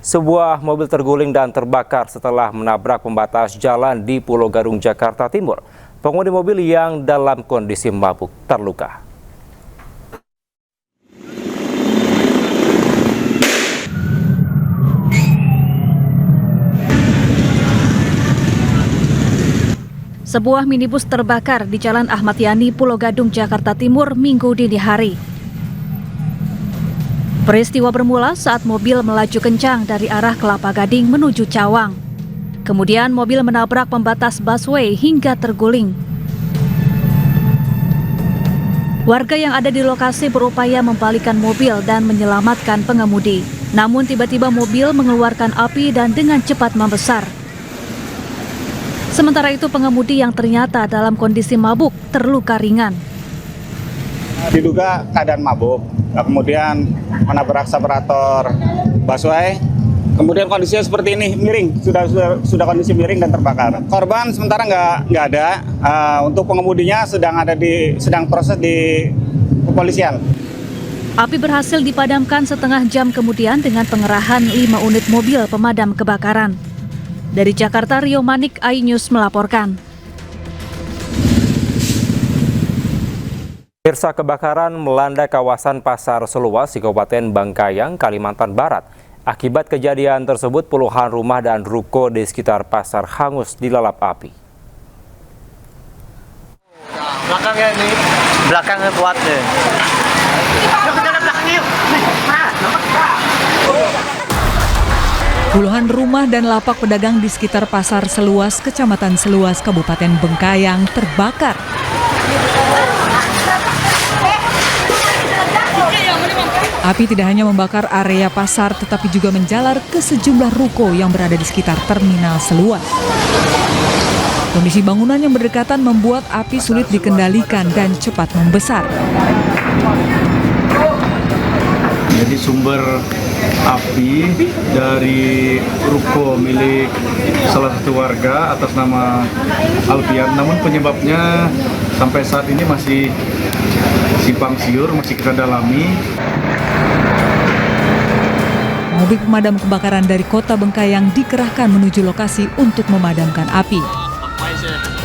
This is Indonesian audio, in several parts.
Sebuah mobil terguling dan terbakar setelah menabrak pembatas jalan di Pulau Gadung, Jakarta Timur. Pengemudi mobil yang dalam kondisi mabuk terluka. Sebuah minibus terbakar di Jalan Ahmad Yani, Pulau Gadung, Jakarta Timur, Minggu dini hari. Peristiwa bermula saat mobil melaju kencang dari arah Kelapa Gading menuju Cawang. Kemudian mobil menabrak pembatas busway hingga terguling. Warga yang ada di lokasi berupaya membalikan mobil dan menyelamatkan pengemudi. Namun tiba-tiba mobil mengeluarkan api dan dengan cepat membesar. Sementara itu pengemudi yang ternyata dalam kondisi mabuk terluka ringan. Diduga keadaan mabuk, kemudian menabrak separator busway, kemudian kondisinya seperti ini, miring, sudah kondisi miring dan terbakar. Korban sementara nggak ada, untuk pengemudinya sedang proses di kepolisian. Api berhasil dipadamkan setengah jam kemudian dengan pengerahan 5 unit mobil pemadam kebakaran. Dari Jakarta, Rio Manik, iNews melaporkan. Pemirsa, kebakaran melanda kawasan Pasar Seluas di Kabupaten Bangkayang, Kalimantan Barat. Akibat kejadian tersebut, puluhan rumah dan ruko di sekitar pasar hangus dilalap api. Belakangnya ini, belakangnya kuat deh. Puluhan rumah dan lapak pedagang di sekitar Pasar Seluas, Kecamatan Seluas, Kabupaten Bengkayang terbakar. Api tidak hanya membakar area pasar, tetapi juga menjalar ke sejumlah ruko yang berada di sekitar Terminal Seluas. Kondisi bangunan yang berdekatan membuat api sulit dikendalikan dan cepat membesar. Jadi sumber api dari ruko milik salah satu warga atas nama Alfian, namun penyebabnya sampai saat ini masih simpang siur, masih kita dalami. Mobil pemadam kebakaran dari Kota Bengkayang dikerahkan menuju lokasi untuk memadamkan api.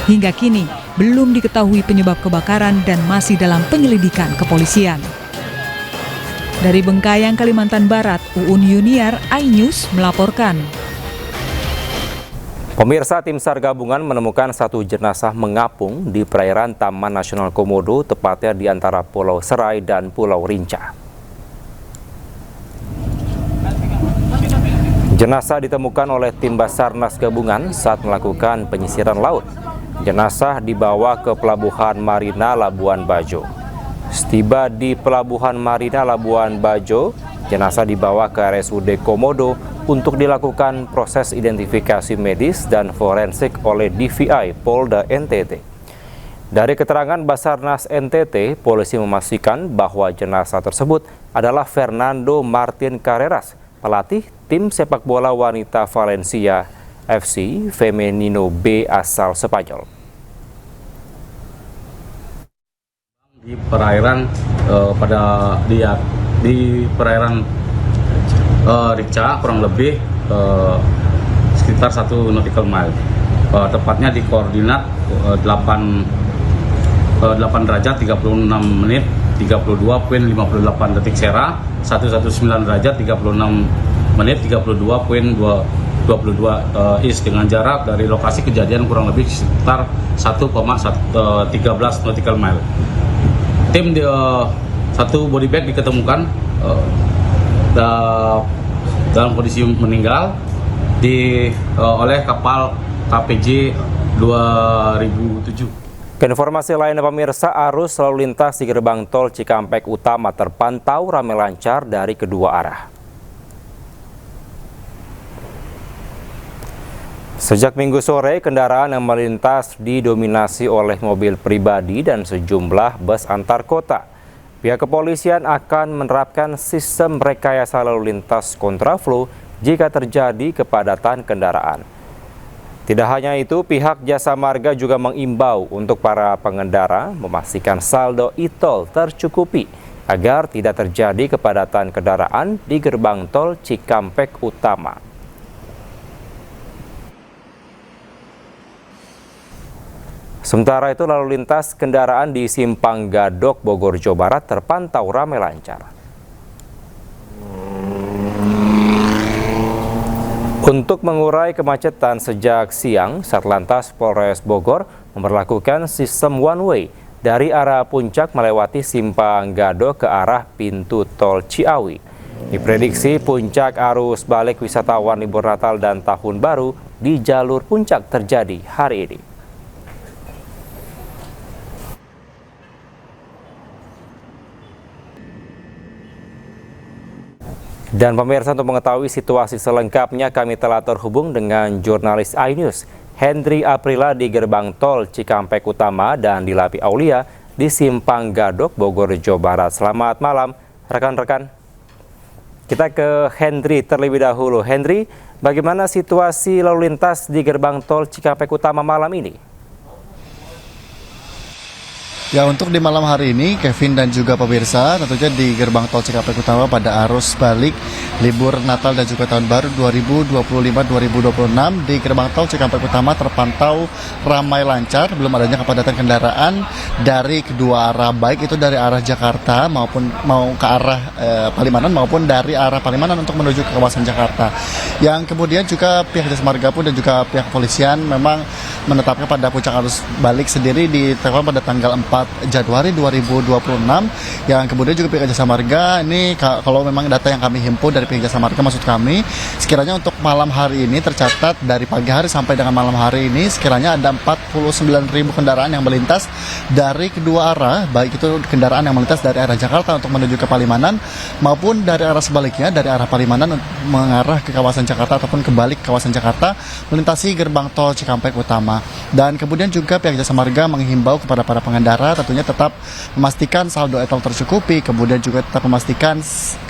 Hingga kini belum diketahui penyebab kebakaran dan masih dalam penyelidikan kepolisian. Dari Bengkayang, Kalimantan Barat, Uun Yuniar, iNews melaporkan. Pemirsa, tim SAR gabungan menemukan satu jenazah mengapung di perairan Taman Nasional Komodo, tepatnya di antara Pulau Serai dan Pulau Rinca. Jenazah ditemukan oleh tim Basarnas gabungan saat melakukan penyisiran laut. Jenazah dibawa ke Pelabuhan Marina Labuan Bajo. Setiba di Pelabuhan Marina Labuan Bajo, jenazah dibawa ke RSUD Komodo untuk dilakukan proses identifikasi medis dan forensik oleh DVI Polda NTT. Dari keterangan Basarnas NTT, polisi memastikan bahwa jenazah tersebut adalah Fernando Martin Carreras, pelatih tim sepak bola wanita Valencia FC Femenino B asal Spanyol. Di perairan di perairan Rica kurang lebih sekitar 1 nautical mile, tepatnya di koordinat 8 derajat 36 menit 32.58 detik Sera, 119 derajat 36 menit 32.22 is dengan jarak dari lokasi kejadian kurang lebih sekitar 1,13 nautical mile. Tim satu body bag diketemukan dalam kondisi meninggal oleh kapal KPJ 2007. Informasi lainnya pemirsa, arus lalu lintas di gerbang tol Cikampek Utama terpantau ramai lancar dari kedua arah. Sejak Minggu sore, kendaraan yang melintas didominasi oleh mobil pribadi dan sejumlah bus antar kota. Pihak kepolisian akan menerapkan sistem rekayasa lalu lintas kontraflow jika terjadi kepadatan kendaraan. Tidak hanya itu, pihak Jasa Marga juga mengimbau untuk para pengendara memastikan saldo e-tol tercukupi agar tidak terjadi kepadatan kendaraan di gerbang tol Cikampek Utama. Sementara itu, lalu lintas kendaraan di Simpang Gadok, Bogor, Jawa Barat terpantau ramai lancar. Untuk mengurai kemacetan sejak siang, Satlantas Polres Bogor memberlakukan sistem one way dari arah Puncak melewati Simpang Gadok ke arah pintu tol Ciawi. Diprediksi puncak arus balik wisatawan libur Natal dan Tahun Baru di jalur Puncak terjadi hari ini. Dan pemirsa, untuk mengetahui situasi selengkapnya kami telah terhubung dengan jurnalis iNews Hendry Aprila di gerbang tol Cikampek Utama dan di Lapi Aulia di Simpang Gadok, Bogor, Jawa Barat. Selamat malam rekan-rekan. Kita ke Hendry terlebih dahulu. Hendry, bagaimana situasi lalu lintas di gerbang tol Cikampek Utama malam ini? Ya, untuk di malam hari ini, Kevin dan juga pemirsa, tentunya di gerbang tol Cikampek Utama pada arus balik libur Natal dan juga Tahun Baru 2025-2026 di gerbang tol Cikampek Utama terpantau ramai lancar, belum adanya kepadatan kendaraan dari kedua arah, baik itu dari arah Jakarta maupun mau ke arah Palimanan maupun dari arah Palimanan untuk menuju ke kawasan Jakarta. Yang kemudian juga pihak Jasa Marga pun dan juga pihak kepolisian memang menetapkan pada puncak arus balik sendiri ditetapkan pada tanggal 4 Januari 2026, yang kemudian juga pihak Jasa Marga ini, kalau memang data yang kami himpun dari pihak Jasa Marga, maksud kami sekiranya untuk malam hari ini tercatat dari pagi hari sampai dengan malam hari ini sekiranya ada 49.000 kendaraan yang melintas dari kedua arah, baik itu kendaraan yang melintas dari arah Jakarta untuk menuju ke Palimanan maupun dari arah sebaliknya dari arah Palimanan mengarah ke kawasan Jakarta ataupun kembali ke kawasan Jakarta melintasi gerbang tol Cikampek Utama. Dan kemudian juga pihak Jasa Marga menghimbau kepada para pengendara tentunya tetap memastikan saldo e-tol tercukupi, kemudian juga tetap memastikan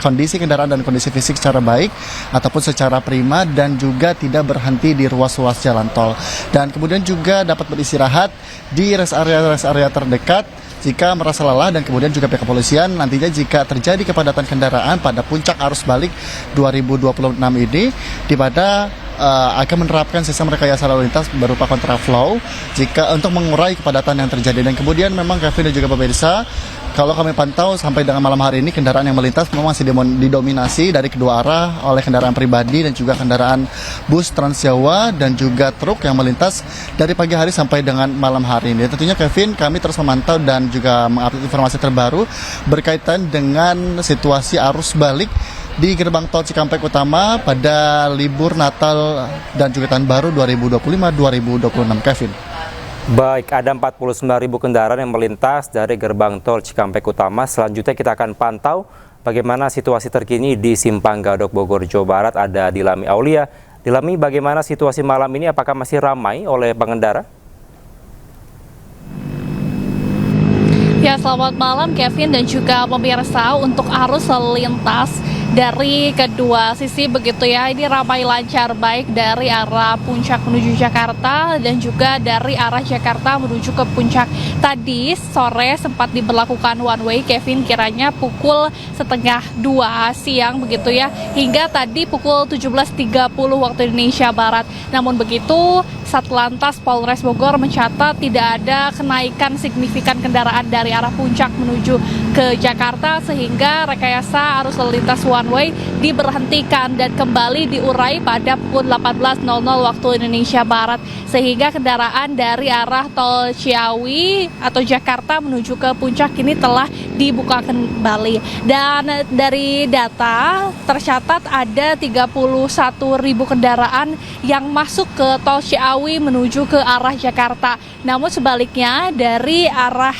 kondisi kendaraan dan kondisi fisik secara baik ataupun secara prima dan juga tidak berhenti di ruas-ruas jalan tol. Dan kemudian juga dapat beristirahat di rest area terdekat jika merasa lelah, dan kemudian juga pihak kepolisian nantinya jika terjadi kepadatan kendaraan pada puncak arus balik 2026 ini di mana akan menerapkan sistem rekayasa lalu lintas berupa kontraflow jika untuk mengurai kepadatan yang terjadi. Dan kemudian memang Kevin dan juga pemirsa, kalau kami pantau sampai dengan malam hari ini kendaraan yang melintas memang masih didominasi dari kedua arah oleh kendaraan pribadi dan juga kendaraan bus Transjawa dan juga truk yang melintas dari pagi hari sampai dengan malam hari ini. Tentunya Kevin, kami terus memantau dan juga mengupdate informasi terbaru berkaitan dengan situasi arus balik di gerbang tol Cikampek Utama pada libur Natal dan juga Tahun Baru 2025-2026, Kevin. Baik, ada 49.000 kendaraan yang melintas dari gerbang tol Cikampek Utama. Selanjutnya kita akan pantau bagaimana situasi terkini di Simpang Gadok, Bogor, Jawa Barat. Ada Dilami Aulia. Dilami, bagaimana situasi malam ini? Apakah masih ramai oleh pengendara? Ya, selamat malam Kevin dan juga pemirsa. Untuk arus lalu lintas dari kedua sisi begitu ya, ini ramai lancar baik dari arah Puncak menuju Jakarta dan juga dari arah Jakarta menuju ke Puncak. Tadi sore sempat diberlakukan one way, Kevin, kiranya pukul 1:30 siang begitu ya, hingga tadi pukul 17.30 waktu Indonesia Barat. Namun begitu, Satlantas Polres Bogor mencatat tidak ada kenaikan signifikan kendaraan dari arah Puncak menuju ke Jakarta, sehingga rekayasa arus lalu lintas one way diberhentikan dan kembali diurai pada pukul 18.00 waktu Indonesia Barat, sehingga kendaraan dari arah tol Ciawi atau Jakarta menuju ke Puncak ini telah dibuka kembali. Dan dari data tercatat ada 31.000 kendaraan yang masuk ke tol Ciawi menuju ke arah Jakarta. Namun sebaliknya dari arah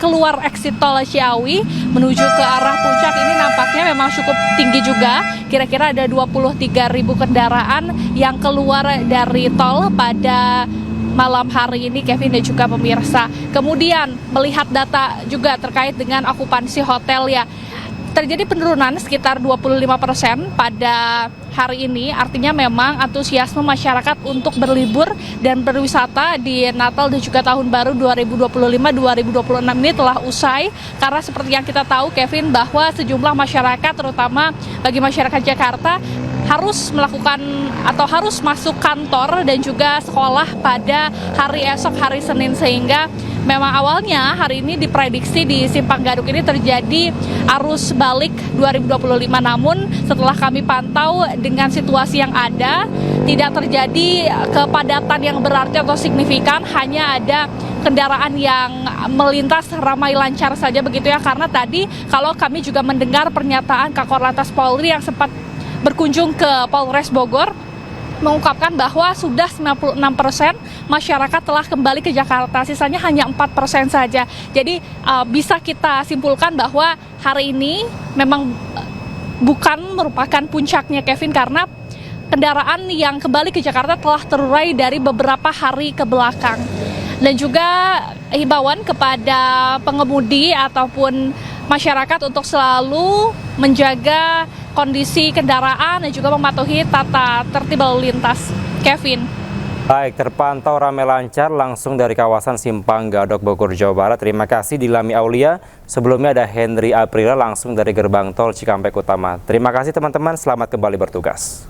keluar exit tol Ciawi menuju ke arah Puncak ini nampaknya memang cukup tinggi juga. Kira-kira ada 23.000 kendaraan yang keluar dari tol pada malam hari ini, Kevin dan juga pemirsa. Kemudian melihat data juga terkait dengan okupansi hotel ya. terjadi penurunan sekitar 25% pada hari ini. Artinya memang antusiasme masyarakat untuk berlibur dan berwisata di Natal dan juga Tahun Baru 2025-2026 ini telah usai. Karena seperti yang kita tahu, Kevin, bahwa sejumlah masyarakat, terutama bagi masyarakat Jakarta, harus melakukan atau harus masuk kantor dan juga sekolah pada hari esok, hari Senin, sehingga memang awalnya hari ini diprediksi di Simpang Gadok ini terjadi arus balik 2025, namun setelah kami pantau dengan situasi yang ada, tidak terjadi kepadatan yang berarti atau signifikan, hanya ada kendaraan yang melintas ramai lancar saja begitu ya. Karena tadi kalau kami juga mendengar pernyataan Kakor Lantas Polri yang sempat berkunjung ke Polres Bogor, mengungkapkan bahwa sudah 96% masyarakat telah kembali ke Jakarta, sisanya hanya 4% saja. Jadi bisa kita simpulkan bahwa hari ini memang bukan merupakan puncaknya, Kevin, karena kendaraan yang kembali ke Jakarta telah terurai dari beberapa hari ke belakang. Dan juga himbauan kepada pengemudi ataupun masyarakat untuk selalu menjaga kondisi kendaraan dan juga mematuhi tata tertib lalu lintas. Kevin. Baik, terpantau ramai lancar langsung dari kawasan Simpang Gadok, Bogor, Jawa Barat. Terima kasih Dilami Aulia. Sebelumnya ada Henry Aprila langsung dari gerbang tol Cikampek Utama. Terima kasih teman-teman, selamat kembali bertugas.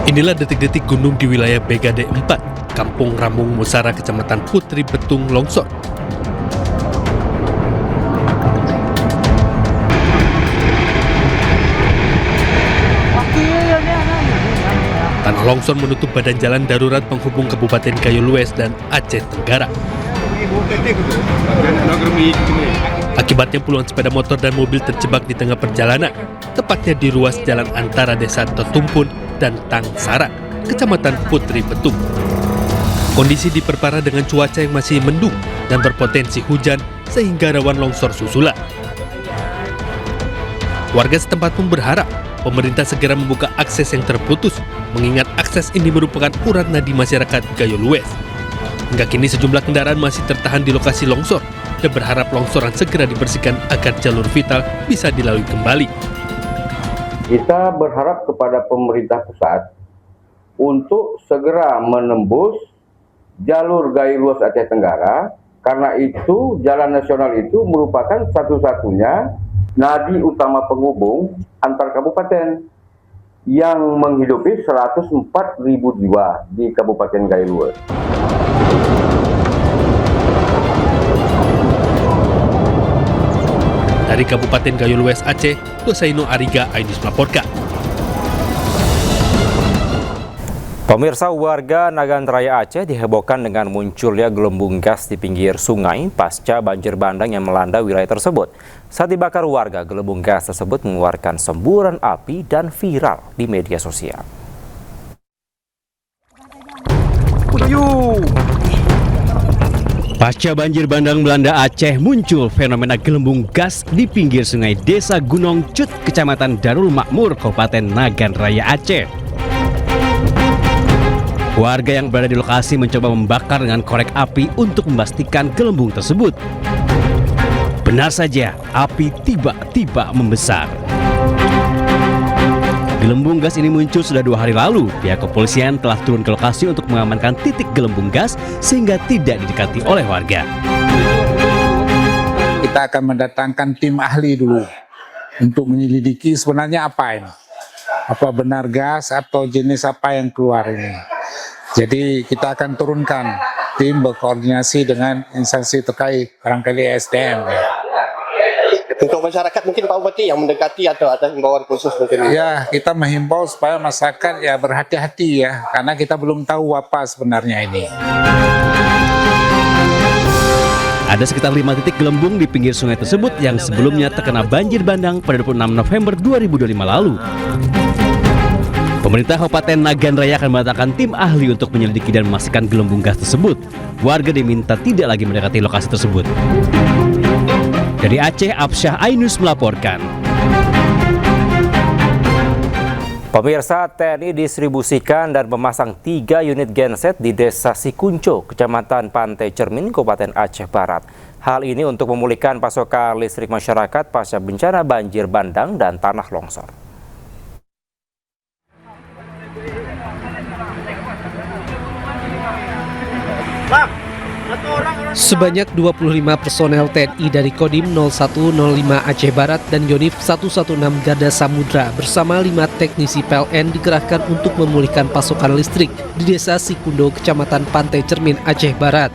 Inilah detik-detik gunung di wilayah BKD 4, Kampung Ramung Musara, Kecamatan Putri Betung, longsor. Tanah longsor menutup badan jalan darurat penghubung Kabupaten Gayo Lues dan Aceh Tenggara. Akibatnya puluhan sepeda motor dan mobil terjebak di tengah perjalanan, tepatnya di ruas jalan antara Desa Tetumpun dan Tangsara, Kecamatan Putri Betung. Kondisi diperparah dengan cuaca yang masih mendung dan berpotensi hujan sehingga rawan longsor susulan. Warga setempat pun berharap pemerintah segera membuka akses yang terputus, mengingat akses ini merupakan urat nadi masyarakat Gayo Lues. Hingga kini sejumlah kendaraan masih tertahan di lokasi longsor dan berharap longsoran segera dibersihkan agar jalur vital bisa dilalui kembali. Kita berharap kepada pemerintah pusat untuk segera menembus jalur Gayo Lues Aceh Tenggara, karena itu jalan nasional itu merupakan satu-satunya nadi utama penghubung antar kabupaten yang menghidupi 104.000 jiwa di Kabupaten Gayo Lues. Dari Kabupaten Gayo Lues Aceh, Dosaino Ariga Ainus melaporkan. Pemirsa, warga Nagan Raya Aceh dihebohkan dengan munculnya gelembung gas di pinggir sungai pasca banjir bandang yang melanda wilayah tersebut. Saat dibakar warga, gelembung gas tersebut mengeluarkan semburan api dan viral di media sosial. Pasca banjir bandang melanda Aceh, muncul fenomena gelembung gas di pinggir sungai Desa Gunung Cut, Kecamatan Darul Makmur, Kabupaten Nagan Raya Aceh. Warga yang berada di lokasi mencoba membakar dengan korek api untuk memastikan gelembung tersebut. Benar saja, api tiba-tiba membesar. Gelembung gas ini muncul sudah 2 hari lalu. Pihak kepolisian telah turun ke lokasi untuk mengamankan titik gelembung gas sehingga tidak didekati oleh warga. Kita akan mendatangkan tim ahli dulu untuk menyelidiki sebenarnya apa ini. Apa benar gas atau jenis apa yang keluar ini. Jadi kita akan turunkan tim berkoordinasi dengan instansi terkait, barangkali SDM. Untuk masyarakat mungkin Pak Bupati yang mendekati atau ada himbauan khusus mungkin? Ya, kita menghimbau supaya masyarakat ya berhati-hati ya, karena kita belum tahu apa sebenarnya ini. Ada sekitar 5 titik gelembung di pinggir sungai tersebut yang sebelumnya terkena banjir bandang pada 26 November 2025 lalu. Pemerintah Kabupaten Nagan Raya akan mendatangkan tim ahli untuk menyelidiki dan memastikan gelembung gas tersebut. Warga diminta tidak lagi mendekati lokasi tersebut. Dari Aceh, Absyah Ainus melaporkan. Pemirsa, TNI distribusikan dan memasang 3 unit genset di Desa Sikunco, Kecamatan Pantai Cermin, Kabupaten Aceh Barat. Hal ini untuk memulihkan pasokan listrik masyarakat pasca bencana banjir bandang dan tanah longsor. Sebanyak 25 personel TNI dari Kodim 0105 Aceh Barat dan Yonif 116 Garda Samudra bersama 5 teknisi PLN dikerahkan untuk memulihkan pasokan listrik di Desa Sikundo, Kecamatan Pantai Cermin, Aceh Barat.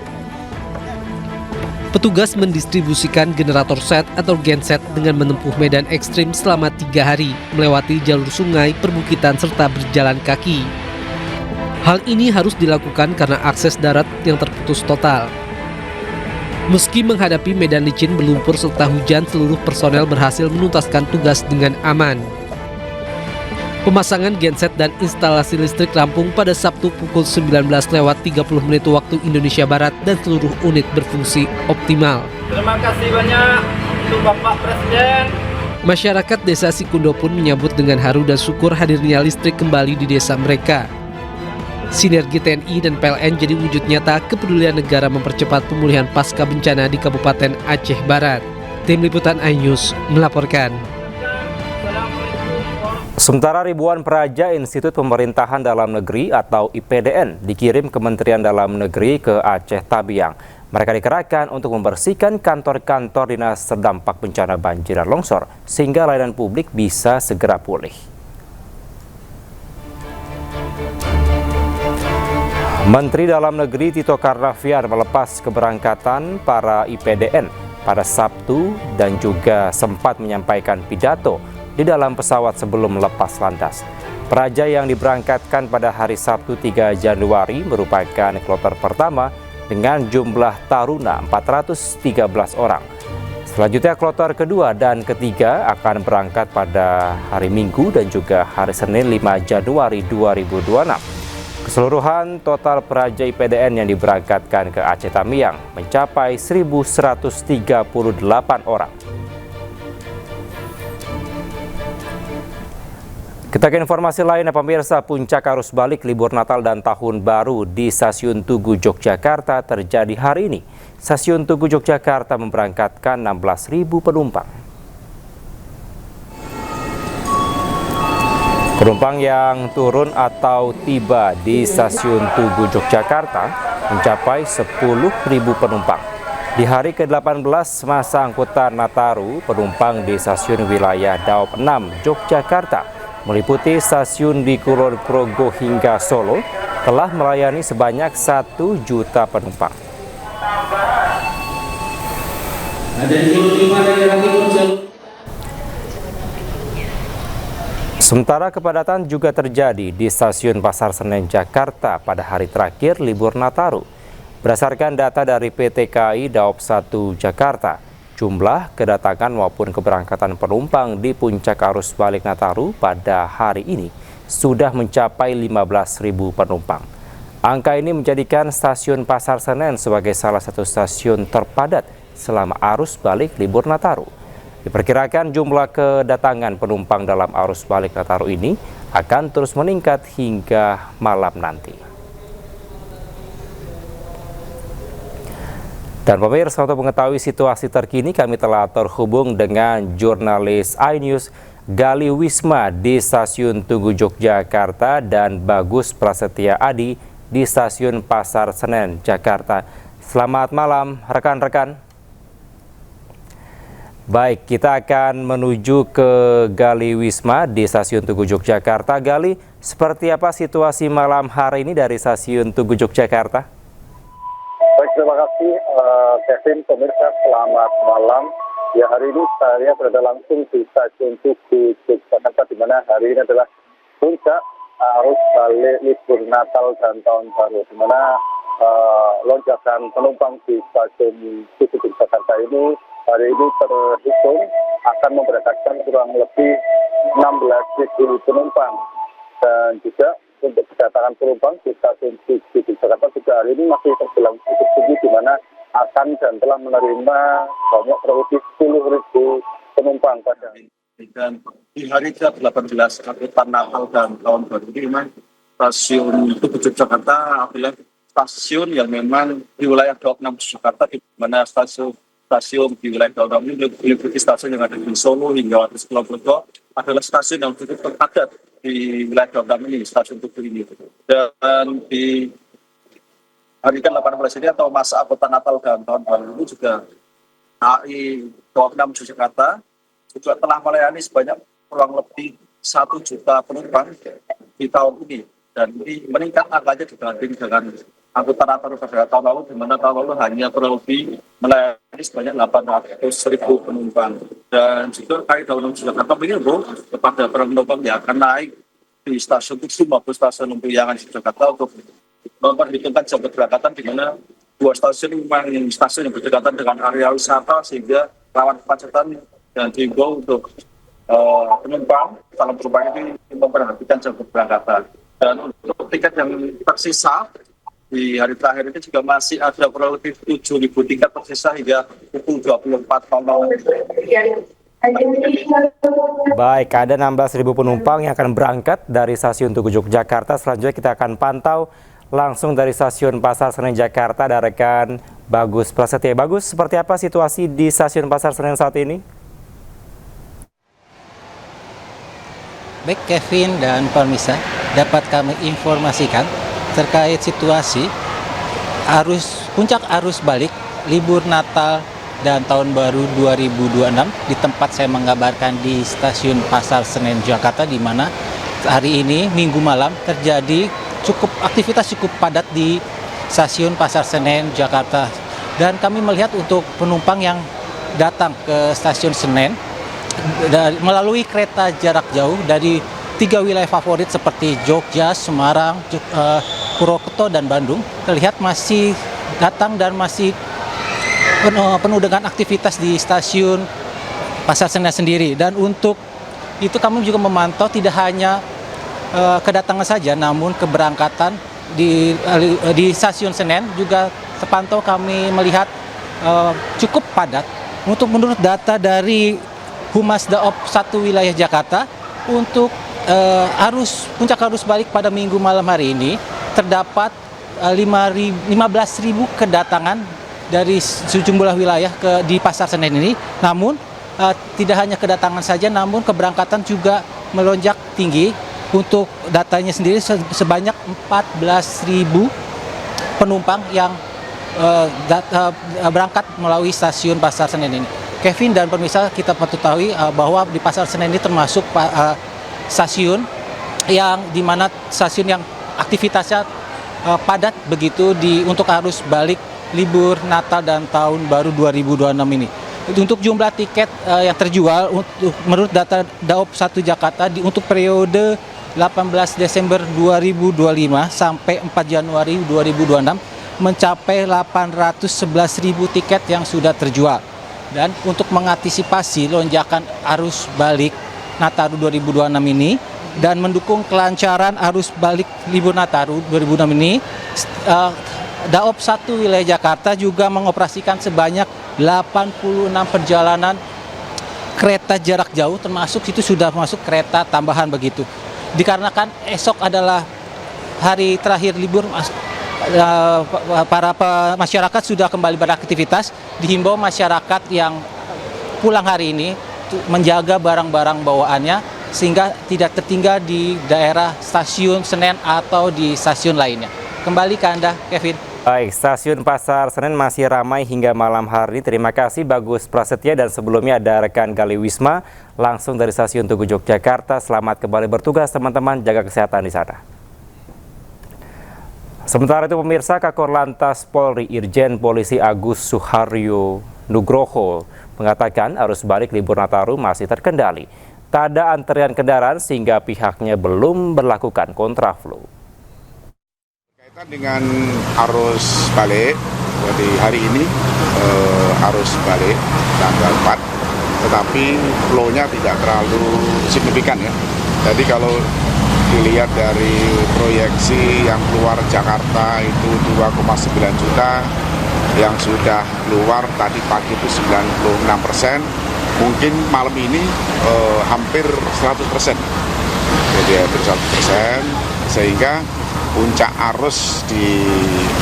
Petugas mendistribusikan generator set atau genset dengan menempuh medan ekstrim selama 3 hari, melewati jalur sungai, perbukitan, serta berjalan kaki. Hal ini harus dilakukan karena akses darat yang terputus total. Meski menghadapi medan licin berlumpur serta hujan, seluruh personel berhasil menuntaskan tugas dengan aman. Pemasangan genset dan instalasi listrik rampung pada Sabtu pukul 19:30 waktu Indonesia Barat dan seluruh unit berfungsi optimal. Terima kasih banyak untuk Bapak Presiden. Masyarakat Desa Sikundo pun menyambut dengan haru dan syukur hadirnya listrik kembali di desa mereka. Sinergi TNI dan PLN jadi wujud nyata kepedulian negara mempercepat pemulihan pasca bencana di Kabupaten Aceh Barat. Tim Liputan iNews melaporkan. Sementara ribuan peraja Institut Pemerintahan Dalam Negeri atau IPDN dikirim Kementerian Dalam Negeri ke Aceh Tabiang. Mereka dikerahkan untuk membersihkan kantor-kantor dinas terdampak bencana banjir dan longsor sehingga layanan publik bisa segera pulih. Menteri Dalam Negeri Tito Karnavian melepas keberangkatan para IPDN pada Sabtu dan juga sempat menyampaikan pidato di dalam pesawat sebelum lepas landas. Peraja yang diberangkatkan pada hari Sabtu 3 Januari merupakan kloter pertama dengan jumlah taruna 413 orang. Selanjutnya kloter kedua dan ketiga akan berangkat pada hari Minggu dan juga hari Senin 5 Januari 2026. Keseluruhan total peraja IPDN yang diberangkatkan ke Aceh Tamiang mencapai 1.138 orang. Kita ke informasi lain, pemirsa. Puncak arus balik libur Natal dan Tahun Baru di Stasiun Tugu Yogyakarta terjadi hari ini. Stasiun Tugu Yogyakarta memberangkatkan 16.000 penumpang. Penumpang yang turun atau tiba di Stasiun Tugu Yogyakarta mencapai 10.000 penumpang. Di hari ke-18 masa angkutan Nataru, penumpang di stasiun wilayah Daop 6 Yogyakarta meliputi stasiun di Kulon Progo hingga Solo telah melayani sebanyak 1 juta penumpang. Sementara kepadatan juga terjadi di Stasiun Pasar Senen Jakarta pada hari terakhir libur Nataru. Berdasarkan data dari PT KAI Daop 1 Jakarta, jumlah kedatangan maupun keberangkatan penumpang di puncak arus balik Nataru pada hari ini sudah mencapai 15.000 penumpang. Angka ini menjadikan Stasiun Pasar Senen sebagai salah satu stasiun terpadat selama arus balik libur Nataru. Diperkirakan jumlah kedatangan penumpang dalam arus balik Nataru ini akan terus meningkat hingga malam nanti. Dan pemirsa, untuk mengetahui situasi terkini kami telah terhubung dengan jurnalis iNews Gali Wisma di Stasiun Tugu Yogyakarta dan Bagus Prasetya Adi di Stasiun Pasar Senen Jakarta. Selamat malam rekan-rekan. Baik, kita akan menuju ke Gali Wisma di Stasiun Tugu Yogyakarta. Gali, seperti apa situasi malam hari ini dari Stasiun Tugu Yogyakarta? Baik, terima kasih Kevin, pemirsa, selamat malam. Ya, hari ini saya berada langsung di Stasiun Tugu Yogyakarta, di mana hari ini adalah puncak arus balik libur Natal dan Tahun Baru, di mana lonjakan penumpang di Stasiun Tugu Yogyakarta ini hari ini terhitung akan memberangkatkan kurang lebih 16.000 penumpang. Dan juga untuk kedatangan penumpang di Stasiun Tugu Yogyakarta juga hari ini masih terbilang cukup tinggi, di mana akan dan telah menerima banyak kurang lebih 10.000 penumpang pada di hari ke-18 angkutan Natal dan Tahun Baru ini memang stasiun Tugu Yogyakarta adalah stasiun yang memang di wilayah Daup 6 Jakarta, di mana stasiun di wilayah Daup 6 ini meliputi stasiun yang ada di Solo hingga Pulau Progo adalah stasiun yang cukup terpadat di wilayah Daup 6 ini, stasiun Tugu ini. Dan di hari ke-18 ini atau masa angkutan Natal dan Tahun Baru ini juga KAI Daup 6 Jakarta juga telah melayani sebanyak kurang lebih 1 juta penumpang di tahun ini, dan ini meningkat angkanya dibanding dengan angkutan Natal pada tahun lalu, di mana tahun lalu hanya kurang lebih melayani sebanyak 800.000 penumpang. Dan juga KAI Daup 6 Jakarta mengimbau kepada para penumpang yang akan naik di stasiun Tugu maupun stasiun Limpiangan di Jakarta untuk memperhitungkan jam keberangkatan, di mana 2 stasiun memang stasiun yang berdekatan dengan area wisata sehingga rawan kemacetan, dan diimbau untuk penumpang, calon penumpang ini memperhatikan jam keberangkatan. Dan untuk tiket yang tersisa di hari terakhir ini juga masih ada kurang lebih 7.000 tiket tersisa hingga pukul 24 malam. Baik, ada 16.000 penumpang yang akan berangkat dari stasiun Tugu Yogyakarta. Selanjutnya kita akan pantau langsung dari stasiun Pasar Senen Jakarta, ada rekan Bagus Prasetya. Bagus, seperti apa situasi di stasiun Pasar Senen saat ini? Baik Kevin dan pemirsa, dapat kami informasikan terkait situasi puncak arus balik libur Natal dan Tahun Baru 2026 di tempat saya mengabarkan di stasiun Pasar Senen Jakarta, di mana hari ini Minggu malam terjadi aktivitas cukup padat di stasiun Pasar Senen Jakarta, dan kami melihat untuk penumpang yang datang ke stasiun Senen melalui kereta jarak jauh dari 3 wilayah favorit seperti Jogja, Semarang, Purwokerto, dan Bandung terlihat masih datang dan masih penuh dengan aktivitas di stasiun Pasar Senen sendiri. Dan untuk itu kami juga memantau tidak hanya kedatangan saja, namun keberangkatan di stasiun Senen juga terpantau kami melihat cukup padat. Untuk menurut data dari Humas Daop 1 wilayah Jakarta, untuk puncak arus balik pada Minggu malam hari ini terdapat 15.000 kedatangan dari sejumlah wilayah di Pasar Senen ini. Namun tidak hanya kedatangan saja, namun keberangkatan juga melonjak tinggi. Untuk datanya sendiri sebanyak 14.000 penumpang yang berangkat melalui stasiun Pasar Senen ini. Kevin dan pemirsa, kita patut tahu bahwa di Pasar Senen ini termasuk stasiun yang dimana stasiun yang aktivitasnya padat begitu untuk arus balik libur Natal dan Tahun Baru 2026 ini. Untuk jumlah tiket yang terjual menurut data Daop 1 Jakarta untuk periode 18 Desember 2025 sampai 4 Januari 2026 mencapai 811.000 tiket yang sudah terjual. Dan untuk mengantisipasi lonjakan arus balik Nataru 2026 ini dan mendukung kelancaran arus balik libur Nataru 2026 ini, Daop 1 wilayah Jakarta juga mengoperasikan sebanyak 86 perjalanan kereta jarak jauh, termasuk itu sudah masuk kereta tambahan begitu. Dikarenakan esok adalah hari terakhir libur, para masyarakat sudah kembali beraktivitas. Dihimbau masyarakat yang pulang hari ini menjaga barang-barang bawaannya sehingga tidak tertinggal di daerah stasiun Senen atau di stasiun lainnya. Kembali ke Anda, Kevin. Baik, stasiun Pasar Senen masih ramai hingga malam hari. Terima kasih Bagus Prasetya, dan sebelumnya ada rekan Gali Wisma langsung dari stasiun Tugu Yogyakarta. Selamat kembali bertugas teman-teman, jaga kesehatan di sana. Sementara itu pemirsa, Kakor Lantas Polri Irjen Polisi Agus Suharyo Nugroho mengatakan arus balik libur Nataru masih terkendali. Tak ada antrean kendaraan sehingga pihaknya belum berlakukan kontraflow. Berkaitan dengan arus balik, jadi hari ini arus balik tanggal 4, tetapi flow-nya tidak terlalu signifikan ya. Jadi kalau dilihat dari proyeksi yang keluar Jakarta itu 2,9 juta, yang sudah keluar tadi pagi itu 96%, mungkin malam ini hampir 100%. Jadi hampir 100%, sehingga puncak arus di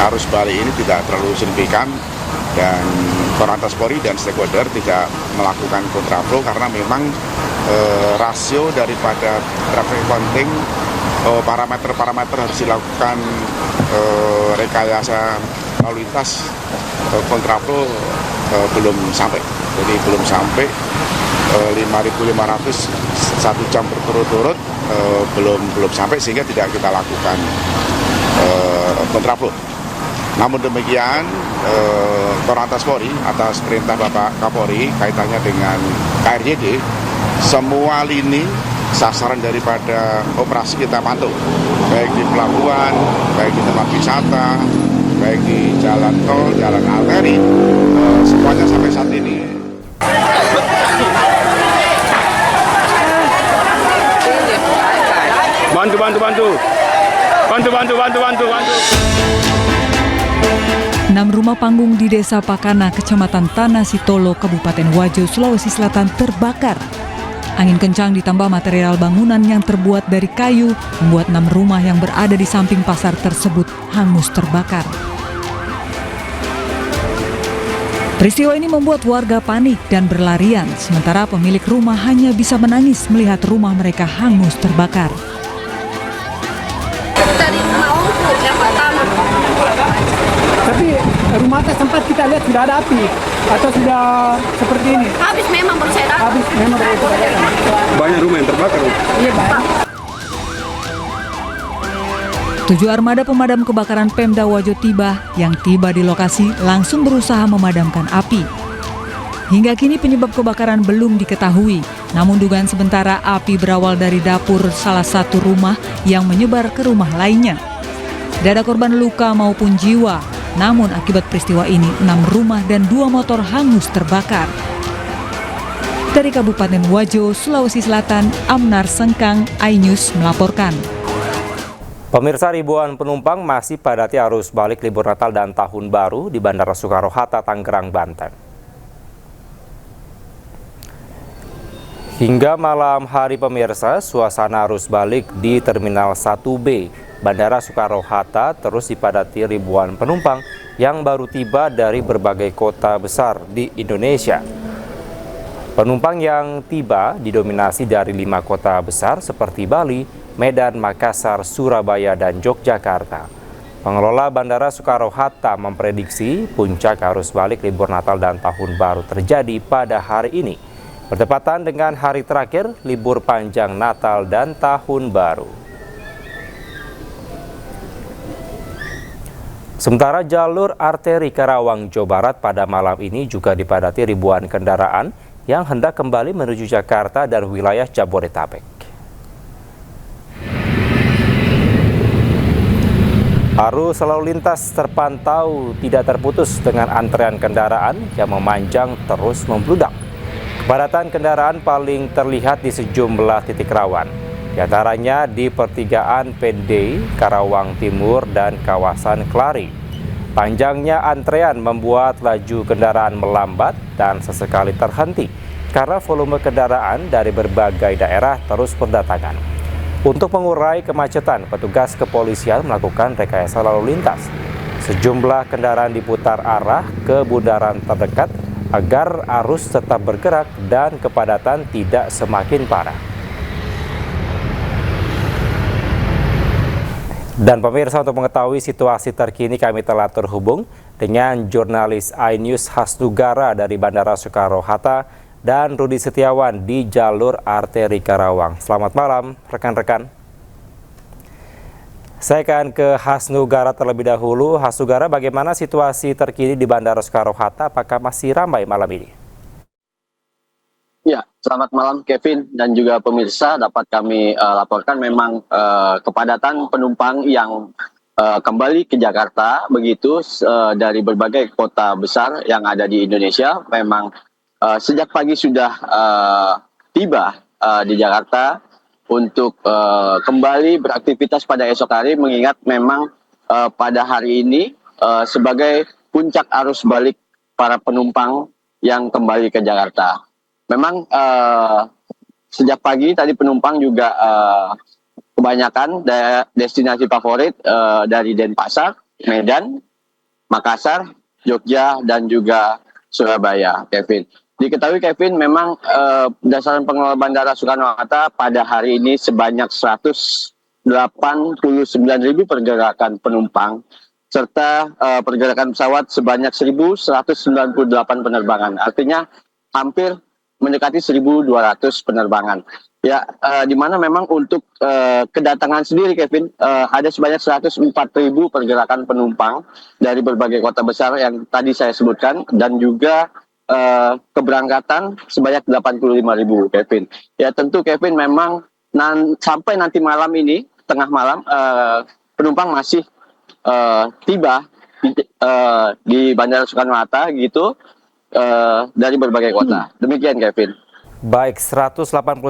arus balik ini tidak terlalu signifikan, dan Korlantas Polri dan stakeholder tidak melakukan kontraflow karena memang rasio daripada traffic counting, parameter-parameter harus dilakukan rekayasa lalu lintas kontraflow belum sampai. Jadi belum sampai 5.500 1 jam berturut-turut, belum sampai, sehingga tidak kita lakukan kontraflow. Namun demikian, Korlantas Polri atas perintah Bapak Kapolri kaitannya dengan KRJD, semua lini sasaran daripada operasi kita pantau, baik di pelabuhan, baik di tempat wisata, baik di jalan tol, jalan arteri, semuanya sampai saat ini. Bantu. 6 rumah panggung di Desa Pakana, Kecamatan Tanah Sitolo, Kabupaten Wajo, Sulawesi Selatan terbakar. Angin kencang ditambah material bangunan yang terbuat dari kayu membuat 6 rumah yang berada di samping pasar tersebut hangus terbakar. Peristiwa ini membuat warga panik dan berlarian, sementara pemilik rumah hanya bisa menangis melihat rumah mereka hangus terbakar. Dari Maungku yang pertama. Tapi rumah sempat kita lihat sudah ada api atau sudah seperti ini? Habis memang berserak. Habis memang berserak. Banyak rumah yang terbakar. Iya, Pak. 7 armada pemadam kebakaran Pemda Wajo yang tiba di lokasi langsung berusaha memadamkan api. Hingga kini penyebab kebakaran belum diketahui, namun dugaan sementara api berawal dari dapur salah satu rumah yang menyebar ke rumah lainnya. Tidak ada korban luka maupun jiwa, namun akibat peristiwa ini 6 rumah dan 2 motor hangus terbakar. Dari Kabupaten Wajo, Sulawesi Selatan, Amnar Sengkang, iNews melaporkan. Pemirsa, ribuan penumpang masih padati arus balik libur Natal dan Tahun Baru di Bandara Soekarno-Hatta, Tangerang, Banten. Hingga malam hari pemirsa, suasana arus balik di Terminal 1B Bandara Soekarno-Hatta terus dipadati ribuan penumpang yang baru tiba dari berbagai kota besar di Indonesia. Penumpang yang tiba didominasi dari 5 kota besar seperti Bali, Medan, Makassar, Surabaya, dan Yogyakarta. Pengelola Bandara Soekarno-Hatta memprediksi puncak arus balik libur Natal dan Tahun Baru terjadi pada hari ini, bertepatan dengan hari terakhir libur panjang Natal dan Tahun Baru. Sementara jalur arteri Karawang, Jawa Barat pada malam ini juga dipadati ribuan kendaraan yang hendak kembali menuju Jakarta dan wilayah Jabodetabek. Arus lalu lintas terpantau tidak terputus dengan antrean kendaraan yang memanjang terus membludak. Kepadatan kendaraan paling terlihat di sejumlah titik rawan, di antaranya di pertigaan PD, Karawang Timur, dan kawasan Kelari. Panjangnya antrean membuat laju kendaraan melambat dan sesekali terhenti karena volume kendaraan dari berbagai daerah terus berdatangan. Untuk mengurai kemacetan, petugas kepolisian melakukan rekayasa lalu lintas. Sejumlah kendaraan diputar arah ke bundaran terdekat agar arus tetap bergerak dan kepadatan tidak semakin parah. Dan pemirsa, untuk mengetahui situasi terkini kami telah terhubung dengan jurnalis iNews Hasnugara dari Bandara Soekarno-Hatta dan Rudi Setiawan di jalur arteri Karawang. Selamat malam rekan-rekan. Saya akan ke Hasnugara terlebih dahulu. Hasnugara, bagaimana situasi terkini di Bandara Soekarno-Hatta? Apakah masih ramai malam ini? Ya, selamat malam Kevin dan juga pemirsa. Dapat kami laporkan memang kepadatan penumpang yang kembali ke Jakarta begitu dari berbagai kota besar yang ada di Indonesia. Memang sejak pagi sudah tiba di Jakarta untuk kembali beraktivitas pada esok hari, mengingat memang pada hari ini sebagai puncak arus balik para penumpang yang kembali ke Jakarta. memang sejak pagi tadi penumpang juga kebanyakan destinasi favorit dari Denpasar, Medan, Makassar, Jogja, dan juga Surabaya, Kevin. Diketahui, Kevin, memang berdasarkan pengelola Bandara Soekarno-Hatta pada hari ini sebanyak 189.000 pergerakan penumpang, serta pergerakan pesawat sebanyak 1.198 penerbangan. Artinya hampir mendekati 1.200 penerbangan. Ya, di mana memang untuk kedatangan sendiri, Kevin, ada sebanyak 104.000 pergerakan penumpang dari berbagai kota besar yang tadi saya sebutkan, dan juga keberangkatan sebanyak 85.000, Kevin. Ya, tentu, Kevin, memang sampai nanti malam ini, tengah malam, penumpang masih tiba di Bandara Soekarno-Hatta gitu dari berbagai kota. Demikian, Kevin. Baik, 189.000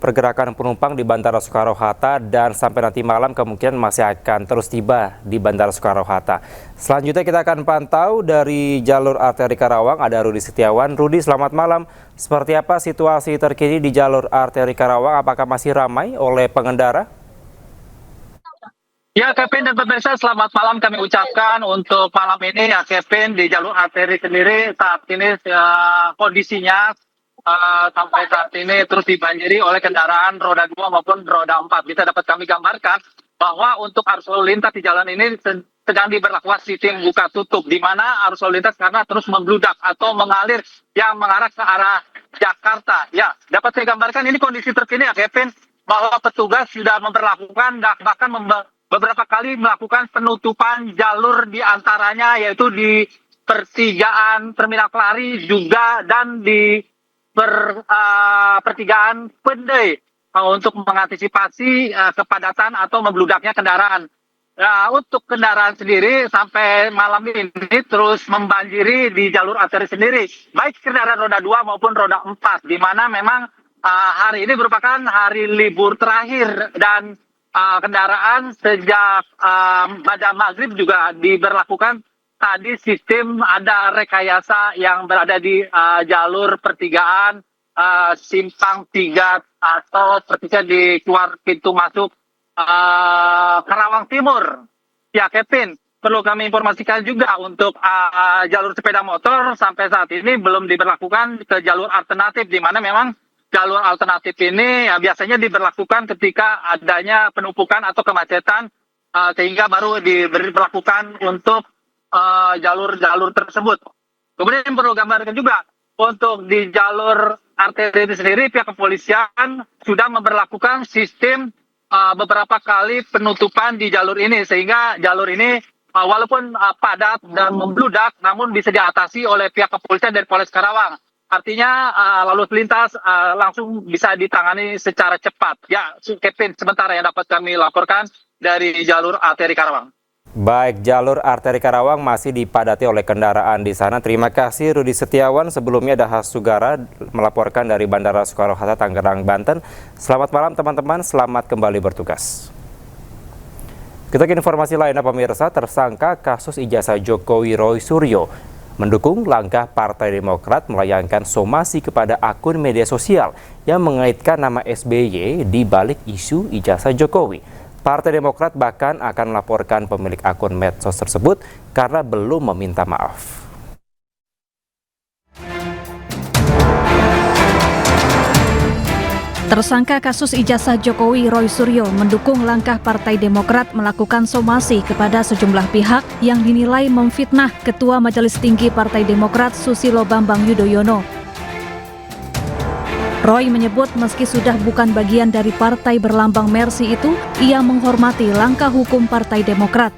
pergerakan penumpang di Bandara Soekarno-Hatta, dan sampai nanti malam kemungkinan masih akan terus tiba di Bandara Soekarno-Hatta. Selanjutnya kita akan pantau dari jalur arteri Karawang, ada Rudi Setiawan. Rudi, selamat malam. Seperti apa situasi terkini di jalur arteri Karawang? Apakah masih ramai oleh pengendara? Ya, Kevin dan pemirsa, selamat malam kami ucapkan untuk malam ini. Ya, Kevin, di jalur arteri sendiri saat ini kondisinya sampai saat ini terus dibanjiri oleh kendaraan roda 2 maupun roda 4. Bisa dapat kami gambarkan bahwa untuk arus lalu lintas di jalan ini sedang diberlakukan sistem buka tutup, di mana arus lalu lintas karena terus membludak atau mengalir yang mengarah ke arah Jakarta. Ya, dapat saya gambarkan ini kondisi terkini, ya, Kevin, bahwa petugas sudah memperlakukan bahkan beberapa kali melakukan penutupan jalur, di antaranya yaitu di pertigaan Terminal Kelari juga dan di pertigaan Pendai untuk mengantisipasi kepadatan atau membludaknya kendaraan. Nah, untuk kendaraan sendiri sampai malam ini terus membanjiri di jalur arteri sendiri, baik kendaraan roda 2 maupun roda 4, di mana memang hari ini merupakan hari libur terakhir, dan kendaraan sejak pada maghrib juga diberlakukan tadi sistem ada rekayasa yang berada di jalur pertigaan Simpang 3 atau sepertinya di keluar pintu masuk Karawang Timur. Ya, Kevin, perlu kami informasikan juga untuk jalur sepeda motor sampai saat ini belum diberlakukan ke jalur alternatif, di mana memang jalur alternatif ini ya, biasanya diberlakukan ketika adanya penumpukan atau kemacetan, sehingga baru diberlakukan untuk jalur-jalur tersebut. Kemudian perlu gambarkan juga untuk di jalur arteri sendiri, pihak kepolisian sudah memberlakukan sistem beberapa kali penutupan di jalur ini, sehingga jalur ini walaupun padat dan membludak, namun bisa diatasi oleh pihak kepolisian dari Polres Karawang. Artinya lalu lintas langsung bisa ditangani secara cepat. Ya, Kevin, sementara yang dapat kami laporkan dari jalur arteri Karawang. Baik, jalur arteri Karawang masih dipadati oleh kendaraan di sana. Terima kasih Rudi Setiawan. Sebelumnya Dahas Sugara melaporkan dari Bandara Soekarno-Hatta, Tangerang, Banten. Selamat malam teman-teman, selamat kembali bertugas. Kita ke informasi lainnya, pemirsa. Tersangka kasus ijazah Jokowi Roy Suryo mendukung langkah Partai Demokrat melayangkan somasi kepada akun media sosial yang mengaitkan nama SBY di balik isu ijazah Jokowi. Partai Demokrat bahkan akan melaporkan pemilik akun medsos tersebut karena belum meminta maaf. Tersangka kasus ijazah Jokowi Roy Suryo mendukung langkah Partai Demokrat melakukan somasi kepada sejumlah pihak yang dinilai memfitnah Ketua Majelis Tinggi Partai Demokrat Susilo Bambang Yudhoyono. Roy menyebut meski sudah bukan bagian dari partai berlambang Mercy itu, ia menghormati langkah hukum Partai Demokrat.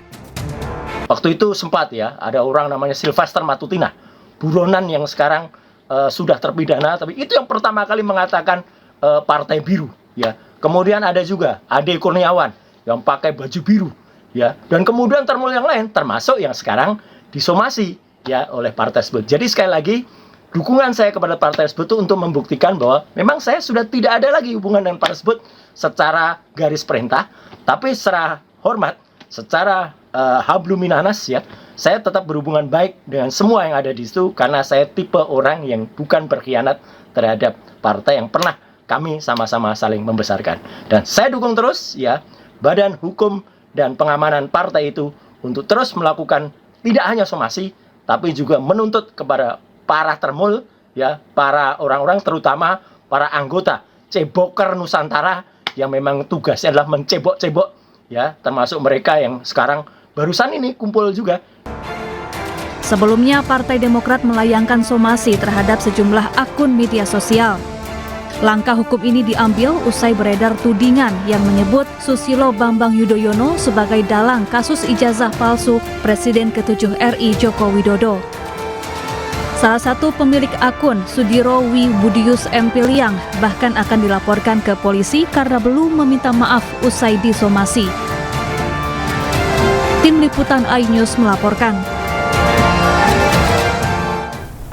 Waktu itu sempat ya, ada orang namanya Sylvester Matutina, buronan yang sekarang sudah terpidana, tapi itu yang pertama kali mengatakan Partai Biru. Ya. Kemudian ada juga Ade Kurniawan yang pakai baju biru. Ya. Dan kemudian yang lain, termasuk yang sekarang disomasi ya oleh partai tersebut. Jadi sekali lagi, dukungan saya kepada partai tersebut itu untuk membuktikan bahwa memang saya sudah tidak ada lagi hubungan dengan partai tersebut secara garis perintah, tapi secara hormat, secara hablum minanas ya. Saya tetap berhubungan baik dengan semua yang ada di situ karena saya tipe orang yang bukan berkhianat terhadap partai yang pernah kami sama-sama saling membesarkan. Dan saya dukung terus ya Badan Hukum dan Pengamanan partai itu untuk terus melakukan tidak hanya somasi tapi juga menuntut kepada para termul ya, para orang-orang terutama para anggota Ceboker Nusantara yang memang tugasnya adalah mencebok-cebok ya, termasuk mereka yang sekarang barusan ini kumpul juga. Sebelumnya, Partai Demokrat melayangkan somasi terhadap sejumlah akun media sosial. Langkah hukum ini diambil usai beredar tudingan yang menyebut Susilo Bambang Yudhoyono sebagai dalang kasus ijazah palsu Presiden ke-7 RI Joko Widodo. Salah satu pemilik akun, Sudiro Wibudius M. Piliang, bahkan akan dilaporkan ke polisi karena belum meminta maaf usai disomasi. Tim Liputan iNews melaporkan.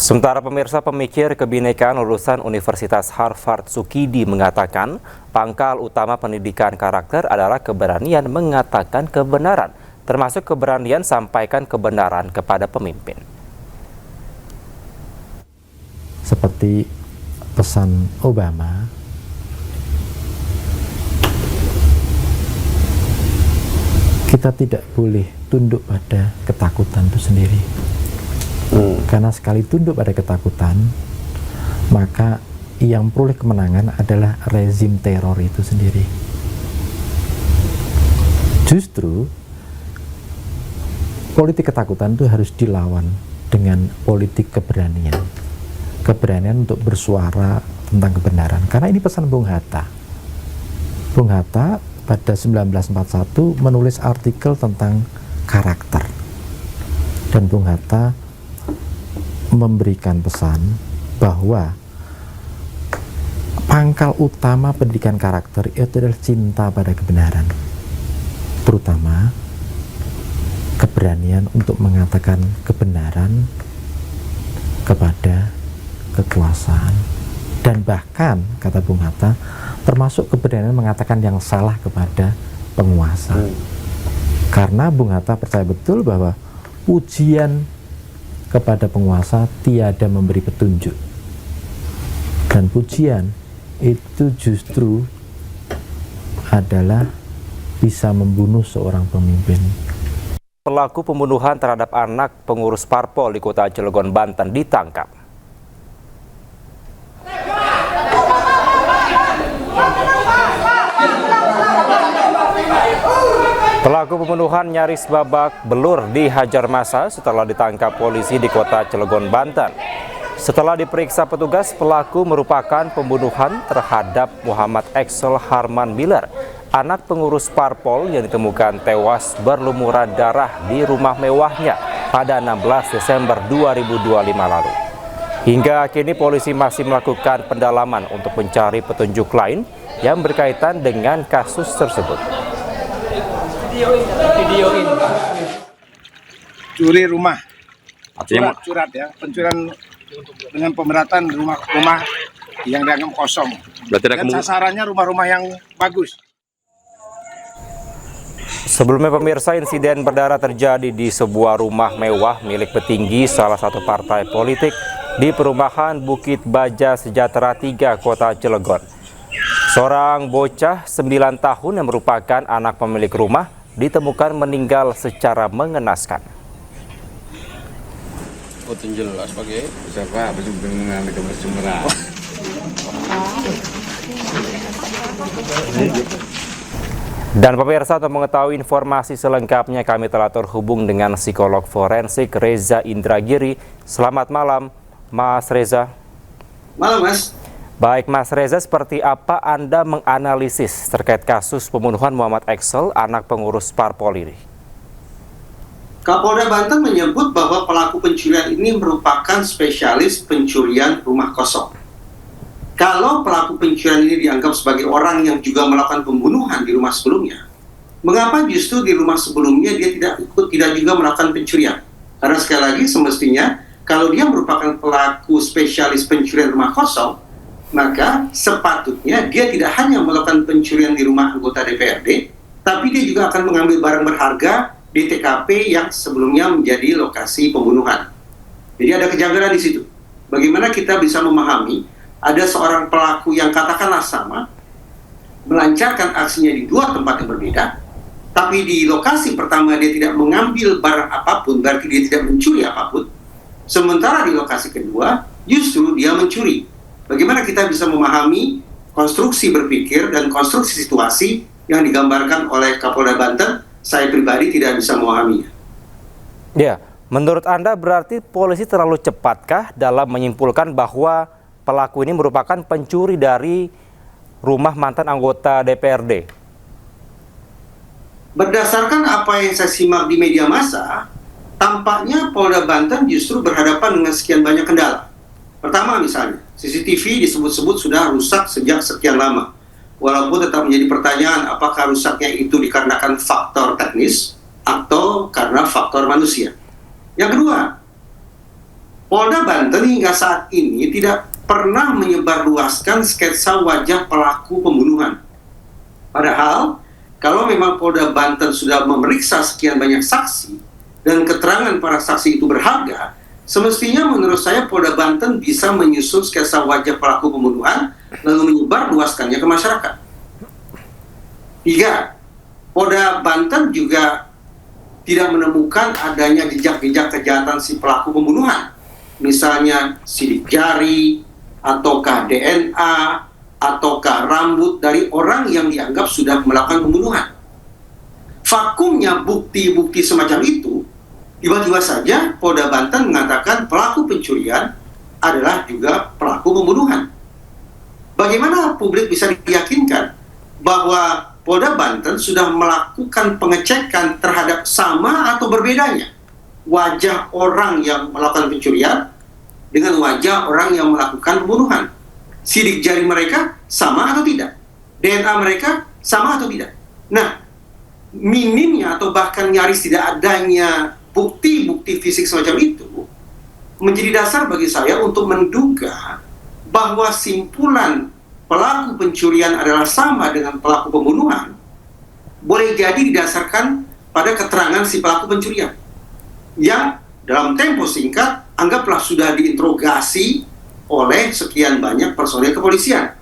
Sementara pemirsa, pemikir kebinekaan lulusan Universitas Harvard Sukidi mengatakan pangkal utama pendidikan karakter adalah keberanian mengatakan kebenaran, termasuk keberanian sampaikan kebenaran kepada pemimpin. Seperti pesan Obama, kita tidak boleh tunduk pada ketakutan itu sendiri. Karena sekali tunduk pada ketakutan, maka yang peroleh kemenangan adalah rezim teror itu sendiri. Justru politik ketakutan itu harus dilawan dengan politik keberanian. Keberanian untuk bersuara tentang kebenaran. Karena ini pesan Bung Hatta. Bung Hatta pada 1941 menulis artikel tentang karakter. Dan Bung Hatta memberikan pesan bahwa pangkal utama pendidikan karakter itu adalah cinta pada kebenaran. Terutama keberanian untuk mengatakan kebenaran kepada kekuasaan, dan bahkan kata Bung Hatta termasuk keberanian mengatakan yang salah kepada penguasa. Karena Bung Hatta percaya betul bahwa pujian kepada penguasa tiada memberi petunjuk, dan pujian itu justru adalah bisa membunuh seorang pemimpin. Pelaku pembunuhan terhadap anak pengurus parpol di kota Cilegon, Banten ditangkap. Pelaku pembunuhan nyaris babak belur dihajar massa setelah ditangkap polisi di kota Cilegon, Banten. Setelah diperiksa petugas, pelaku merupakan pembunuhan terhadap Muhammad Excel Harman Miller, anak pengurus parpol yang ditemukan tewas berlumuran darah di rumah mewahnya pada 16 Desember 2025 lalu. Hingga kini polisi masih melakukan pendalaman untuk mencari petunjuk lain yang berkaitan dengan kasus tersebut. Videoin curi rumah, surat ya, pencurian dengan pemberatan rumah yang dianggap kosong. Dan sasarannya rumah-rumah yang bagus. Sebelumnya pemirsa, insiden berdarah terjadi di sebuah rumah mewah milik petinggi salah satu partai politik di perumahan Bukit Baja Sejahtera 3 Kota Cilegon. Seorang bocah 9 tahun yang merupakan anak pemilik rumah ditemukan meninggal secara mengenaskan. Jelas pakai siapa dengan kebersemeran. Dan pemirsa, untuk mengetahui informasi selengkapnya kami telah terhubung dengan psikolog forensik Reza Indragiri. Selamat malam, Mas Reza. Malam, Mas. Baik, Mas Reza, seperti apa Anda menganalisis terkait kasus pembunuhan Muhammad Excel, anak pengurus parpol ini? Kapolda Banten menyebut bahwa pelaku pencurian ini merupakan spesialis pencurian rumah kosong. Kalau pelaku pencurian ini dianggap sebagai orang yang juga melakukan pembunuhan di rumah sebelumnya, mengapa justru di rumah sebelumnya dia tidak juga melakukan pencurian? Karena sekali lagi semestinya kalau dia merupakan pelaku spesialis pencurian rumah kosong, maka sepatutnya dia tidak hanya melakukan pencurian di rumah anggota DPRD, tapi dia juga akan mengambil barang berharga di TKP yang sebelumnya menjadi lokasi pembunuhan. Jadi ada kejanggalan di situ. Bagaimana kita bisa memahami ada seorang pelaku yang katakanlah sama, melancarkan aksinya di dua tempat yang berbeda, tapi di lokasi pertama dia tidak mengambil barang apapun, berarti dia tidak mencuri apapun. Sementara di lokasi kedua, justru dia mencuri. Bagaimana kita bisa memahami konstruksi berpikir dan konstruksi situasi yang digambarkan oleh Kapolda Banten? Saya pribadi tidak bisa memahaminya. Ya, menurut Anda berarti polisi terlalu cepatkah dalam menyimpulkan bahwa pelaku ini merupakan pencuri dari rumah mantan anggota DPRD? Berdasarkan apa yang saya simak di media massa, tampaknya Polda Banten justru berhadapan dengan sekian banyak kendala. Pertama misalnya, CCTV disebut-sebut sudah rusak sejak sekian lama. Walaupun tetap menjadi pertanyaan apakah rusaknya itu dikarenakan faktor teknis atau karena faktor manusia. Yang kedua, Polda Banten hingga saat ini tidak pernah menyebarluaskan sketsa wajah pelaku pembunuhan. Padahal, kalau memang Polda Banten sudah memeriksa sekian banyak saksi dan keterangan para saksi itu berharga, semestinya menurut saya Polda Banten bisa menyusun sketsa wajah pelaku pembunuhan lalu menyebarluaskannya ke masyarakat. 3. Polda Banten juga tidak menemukan adanya jejak-jejak kejahatan si pelaku pembunuhan. Misalnya sidik jari, ataukah DNA, ataukah rambut dari orang yang dianggap sudah melakukan pembunuhan. Vakumnya bukti-bukti semacam itu, tiba-tiba saja Polda Banten mengatakan pelaku pencurian adalah juga pelaku pembunuhan. Bagaimana publik bisa diyakinkan bahwa Polda Banten sudah melakukan pengecekan terhadap sama atau berbedanya wajah orang yang melakukan pencurian dengan wajah orang yang melakukan pembunuhan? Sidik jari mereka sama atau tidak? DNA mereka sama atau tidak? Nah, minimnya atau bahkan nyaris tidak adanya bukti-bukti fisik semacam itu menjadi dasar bagi saya untuk menduga bahwa simpulan pelaku pencurian adalah sama dengan pelaku pembunuhan boleh jadi didasarkan pada keterangan si pelaku pencurian yang dalam tempo singkat anggaplah sudah diinterogasi oleh sekian banyak personel kepolisian.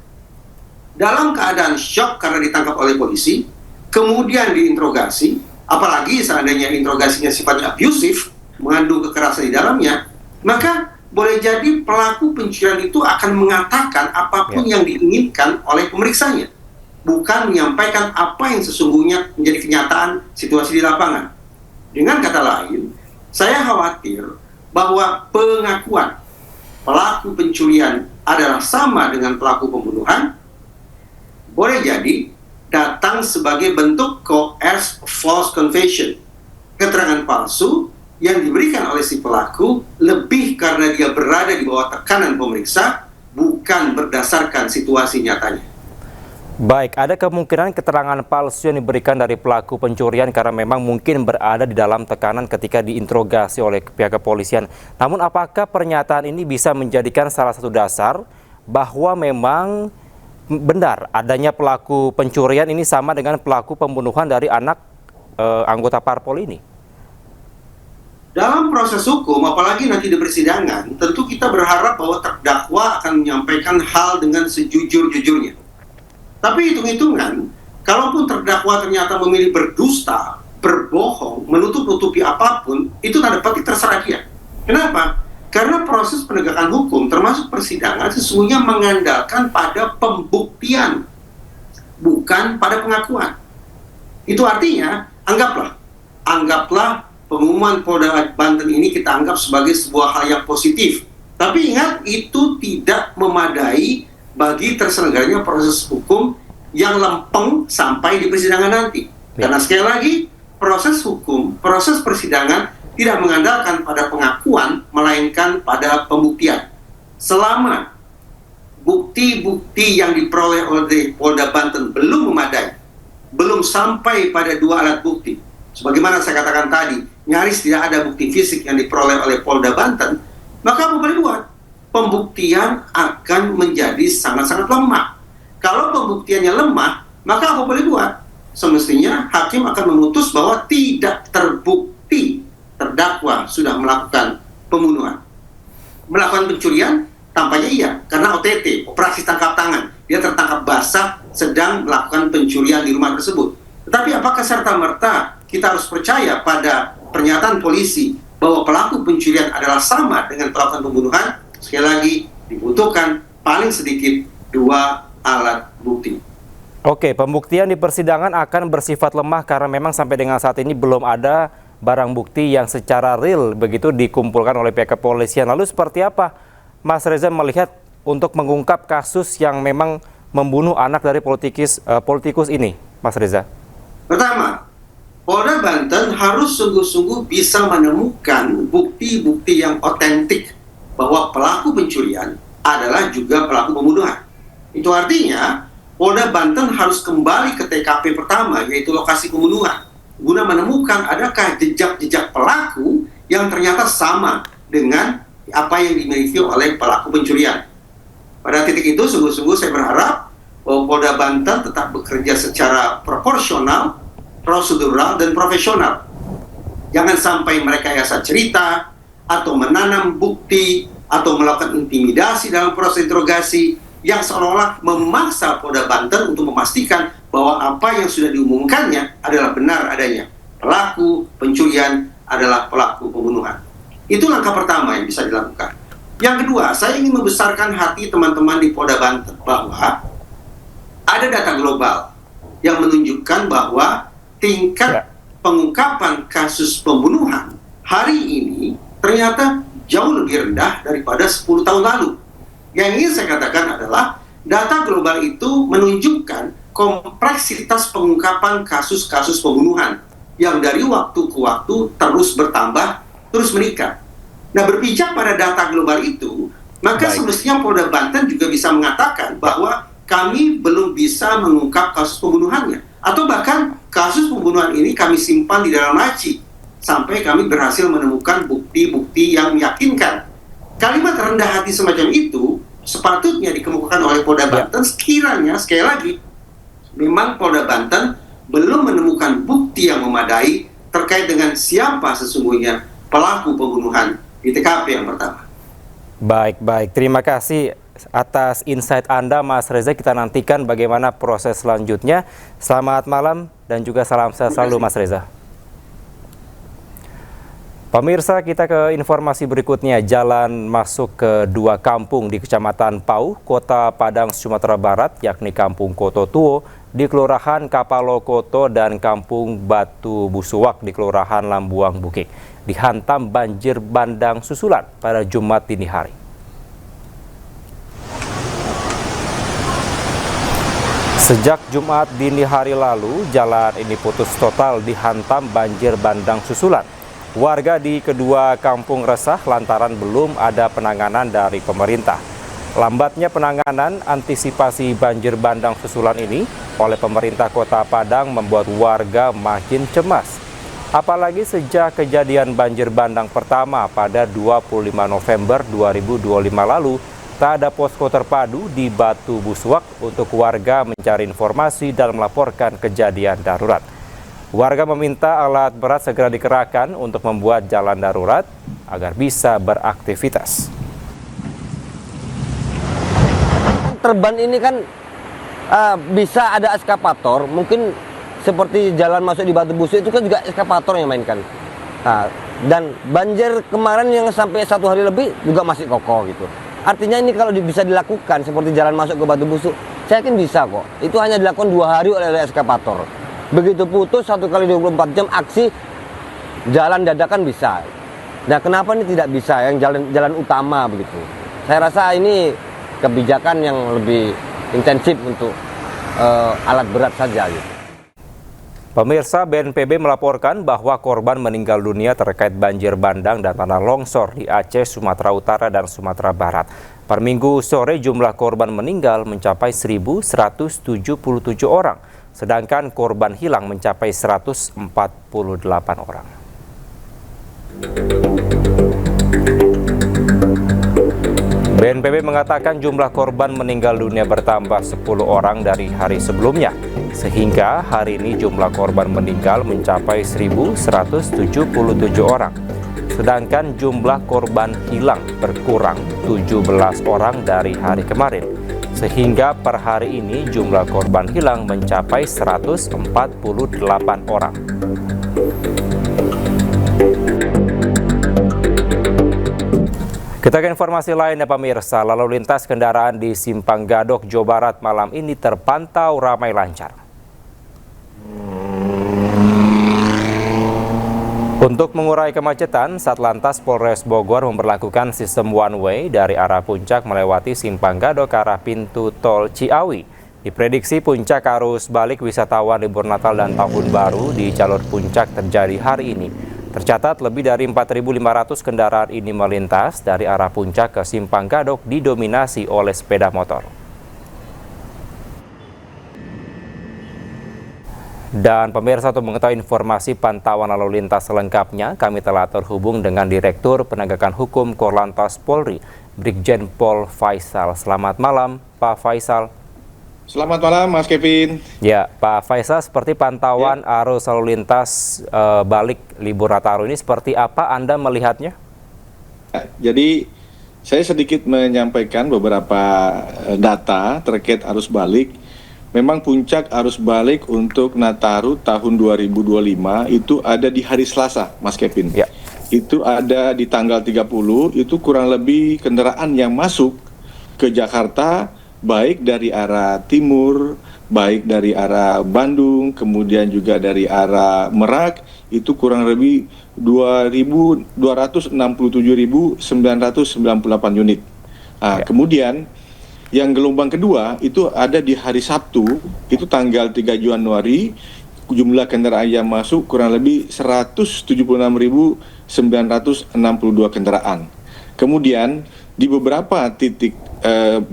Dalam keadaan shock karena ditangkap oleh polisi, kemudian diinterogasi, apalagi seandainya interogasinya sifatnya abusif, mengandung kekerasan di dalamnya, maka boleh jadi pelaku pencurian itu akan mengatakan apapun yang diinginkan oleh pemeriksanya, bukan menyampaikan apa yang sesungguhnya menjadi kenyataan situasi di lapangan. Dengan kata lain, saya khawatir bahwa pengakuan pelaku pencurian adalah sama dengan pelaku pembunuhan boleh jadi datang sebagai bentuk coerced false confession, keterangan palsu yang diberikan oleh si pelaku lebih karena dia berada di bawah tekanan pemeriksa, bukan berdasarkan situasi nyatanya. Baik, ada kemungkinan keterangan palsu yang diberikan dari pelaku pencurian karena memang mungkin berada di dalam tekanan ketika diinterogasi oleh pihak kepolisian. Namun apakah pernyataan ini bisa menjadikan salah satu dasar bahwa memang benar adanya pelaku pencurian ini sama dengan pelaku pembunuhan dari anak anggota parpol ini? Dalam proses hukum, apalagi nanti di persidangan, tentu kita berharap bahwa terdakwa akan menyampaikan hal dengan sejujur-jujurnya. Tapi hitung-hitungan, kalaupun terdakwa ternyata memilih berdusta, berbohong, menutup-nutupi apapun, itu tanda petik terserah dia. Kenapa? Karena proses penegakan hukum, termasuk persidangan, sesungguhnya mengandalkan pada pembuktian, bukan pada pengakuan. Itu artinya, anggaplah pengumuman Polda Banten ini kita anggap sebagai sebuah hal yang positif. Tapi ingat, itu tidak memadai bagi terselenggaranya proses hukum yang lempeng sampai di persidangan nanti. Karena sekali lagi, proses hukum, proses persidangan tidak mengandalkan pada pengakuan, melainkan pada pembuktian. Selama bukti-bukti yang diperoleh oleh Polda Banten belum memadai, belum sampai pada 2 alat bukti, sebagaimana saya katakan tadi, nyaris tidak ada bukti fisik yang diperoleh oleh Polda Banten, maka apa boleh buat? Pembuktian akan menjadi sangat-sangat lemah. Kalau pembuktiannya lemah, maka apa boleh buat? semestinya hakim akan memutus bahwa tidak terbukti terdakwa sudah melakukan pembunuhan. Melakukan pencurian tampaknya iya, karena OTT, operasi tangkap tangan, dia tertangkap basah sedang melakukan pencurian di rumah tersebut. Tetapi apakah serta-merta kita harus percaya pada pernyataan polisi bahwa pelaku pencurian adalah sama dengan pelaku pembunuhan? Sekali lagi, dibutuhkan paling sedikit 2 alat bukti. Oke, pembuktian di persidangan akan bersifat lemah karena memang sampai dengan saat ini belum ada barang bukti yang secara real begitu dikumpulkan oleh pihak kepolisian. Lalu seperti apa Mas Reza melihat untuk mengungkap kasus yang memang membunuh anak dari politikus ini, Mas Reza? Pertama, Polda Banten harus sungguh-sungguh bisa menemukan bukti-bukti yang otentik bahwa pelaku pencurian adalah juga pelaku pembunuhan. Itu artinya Polda Banten harus kembali ke TKP pertama, yaitu lokasi pembunuhan, guna menemukan adakah jejak-jejak pelaku yang ternyata sama dengan apa yang dimiliki oleh pelaku pencurian. Pada titik itu sungguh-sungguh saya berharap bahwa Polda Banten tetap bekerja secara proporsional, prosedural, dan profesional. Jangan sampai merekayasa cerita, atau menanam bukti, atau melakukan intimidasi dalam proses interogasi yang seolah-olah memaksa Polda Banten untuk memastikan bahwa apa yang sudah diumumkannya adalah benar adanya. Pelaku pencurian adalah pelaku pembunuhan. Itu langkah pertama yang bisa dilakukan. Yang kedua, saya ingin membesarkan hati teman-teman di Polda Banten bahwa ada data global yang menunjukkan bahwa tingkat pengungkapan kasus pembunuhan hari ini ternyata jauh lebih rendah daripada 10 tahun lalu. Yang ingin saya katakan adalah data global itu menunjukkan kompleksitas pengungkapan kasus-kasus pembunuhan yang dari waktu ke waktu terus bertambah, terus meningkat. Nah, berpijak pada data global itu, maka semestinya Polda Banten juga bisa mengatakan bahwa kami belum bisa mengungkap kasus pembunuhannya. Atau bahkan kasus pembunuhan ini kami simpan di dalam laci sampai kami berhasil menemukan bukti-bukti yang meyakinkan. Kalimat rendah hati semacam itu sepatutnya dikemukakan oleh Polda Banten sekiranya, sekali lagi, memang Polda Banten belum menemukan bukti yang memadai terkait dengan siapa sesungguhnya pelaku pembunuhan di TKP yang pertama. Baik. Terima kasih atas insight Anda, Mas Reza. Kita nantikan bagaimana proses selanjutnya. Selamat malam dan juga salam sehat selalu, Mas Reza. Pemirsa, kita ke informasi berikutnya. Jalan masuk ke 2 kampung di Kecamatan Pau, Kota Padang, Sumatera Barat, yakni Kampung Koto Tuo di Kelurahan Kapalokoto dan Kampung Batu Busuwak di Kelurahan Lambuang Bukit, dihantam banjir bandang susulan pada Jumat dini hari. Sejak Jumat dini hari lalu, jalan ini putus total dihantam banjir bandang susulan. Warga di kedua kampung resah lantaran belum ada penanganan dari pemerintah. Lambatnya penanganan antisipasi banjir bandang susulan ini oleh pemerintah Kota Padang membuat warga makin cemas. Apalagi sejak kejadian banjir bandang pertama pada 25 November 2025 lalu, tak ada posko terpadu di Batu Busuwak untuk warga mencari informasi dan melaporkan kejadian darurat. Warga meminta alat berat segera dikerahkan untuk membuat jalan darurat agar bisa beraktivitas. Terban ini kan bisa ada eskapator, mungkin seperti jalan masuk di Batu Busuk itu kan juga eskapator yang mainkan. Dan banjir kemarin yang sampai 1 hari lebih juga masih kokoh gitu. Artinya ini kalau bisa dilakukan seperti jalan masuk ke Batu Busuk, saya yakin bisa kok. Itu hanya dilakukan 2 hari oleh eskapator. Begitu putus 1 kali 24 jam aksi jalan dadakan bisa. Nah, kenapa ini tidak bisa yang jalan utama begitu? Saya rasa ini kebijakan yang lebih intensif untuk alat berat saja gitu. Pemirsa, BNPB melaporkan bahwa korban meninggal dunia terkait banjir bandang dan tanah longsor di Aceh, Sumatera Utara, dan Sumatera Barat. Per Minggu sore jumlah korban meninggal mencapai 1.177 orang, sedangkan korban hilang mencapai 148 orang. BNPB mengatakan jumlah korban meninggal dunia bertambah 10 orang dari hari sebelumnya. sehingga hari ini jumlah korban meninggal mencapai 1.177 orang. Sedangkan jumlah korban hilang berkurang 17 orang dari hari kemarin, sehingga per hari ini jumlah korban hilang mencapai 148 orang. Kita ke informasi lain ya pemirsa, lalu lintas kendaraan di Simpang Gadok, Jawa Barat malam ini terpantau ramai lancar. Untuk mengurai kemacetan, Satlantas Polres Bogor memberlakukan sistem one way dari arah Puncak melewati Simpang Gadok ke arah pintu tol Ciawi. Diprediksi puncak arus balik wisatawan libur Natal dan Tahun Baru di jalur Puncak terjadi hari ini. Tercatat lebih dari 4.500 kendaraan ini melintas dari arah Puncak ke Simpang Gadok didominasi oleh sepeda motor. Dan pemirsa, untuk mengetahui informasi pantauan lalu lintas selengkapnya, kami telah terhubung dengan Direktur Penegakan Hukum Korlantas Polri, Brigjen Pol Faisal. Selamat malam, Pak Faisal. Selamat malam, Mas Kevin. Ya, Pak Faisal, seperti pantauan arus lalu lintas balik libur Nataru ini, seperti apa Anda melihatnya? Jadi, saya sedikit menyampaikan beberapa data terkait arus balik. Memang puncak arus balik untuk Nataru tahun 2025 itu ada di hari Selasa, Mas Kevin. Ya. Itu ada di tanggal 30, itu kurang lebih kendaraan yang masuk ke Jakarta, baik dari arah timur, baik dari arah Bandung, kemudian juga dari arah Merak, itu kurang lebih 267.998 unit. Nah, kemudian yang gelombang kedua itu ada di hari Sabtu, itu tanggal 3 Januari, jumlah kendaraan yang masuk kurang lebih 176.962 kendaraan. Kemudian di beberapa titik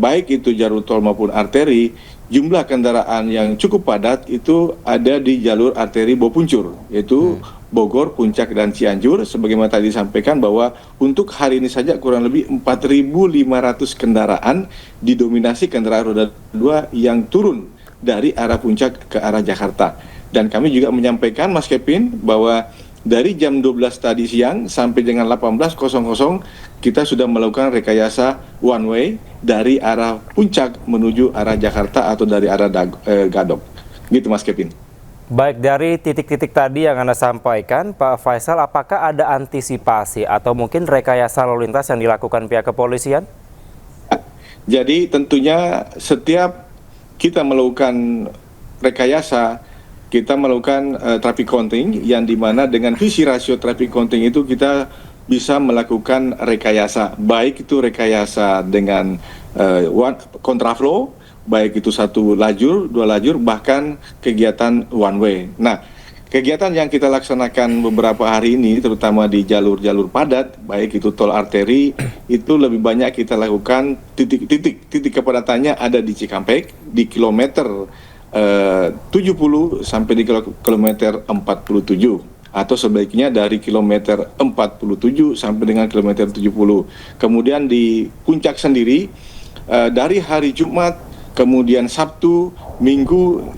baik itu jalur tol maupun arteri, jumlah kendaraan yang cukup padat itu ada di jalur arteri Bopuncur, yaitu Bogor, Puncak, dan Cianjur. Sebagaimana tadi disampaikan bahwa untuk hari ini saja kurang lebih 4.500 kendaraan didominasi kendaraan roda 2 yang turun dari arah Puncak ke arah Jakarta. Dan kami juga menyampaikan, Mas Kevin, bahwa dari jam 12 tadi siang sampai dengan 18.00 kita sudah melakukan rekayasa one way dari arah Puncak menuju arah Jakarta atau dari arah Gadok. Gitu, Mas Kevin. Baik, dari titik-titik tadi yang Anda sampaikan, Pak Faisal, apakah ada antisipasi atau mungkin rekayasa lalu lintas yang dilakukan pihak kepolisian? Jadi tentunya setiap kita melakukan rekayasa, kita melakukan traffic counting, yang dimana dengan visi rasio traffic counting itu kita bisa melakukan rekayasa, baik itu rekayasa dengan kontraflow, baik itu 1 lajur, 2 lajur, bahkan kegiatan one way. Nah, kegiatan yang kita laksanakan beberapa hari ini, terutama di jalur-jalur padat, baik itu tol arteri, itu lebih banyak kita lakukan titik kepadatannya ada di Cikampek, di kilometer 70 sampai di kilometer 47. Atau sebaiknya dari kilometer 47 sampai dengan kilometer 70. Kemudian di Puncak sendiri, dari hari Jumat, kemudian Sabtu, Minggu,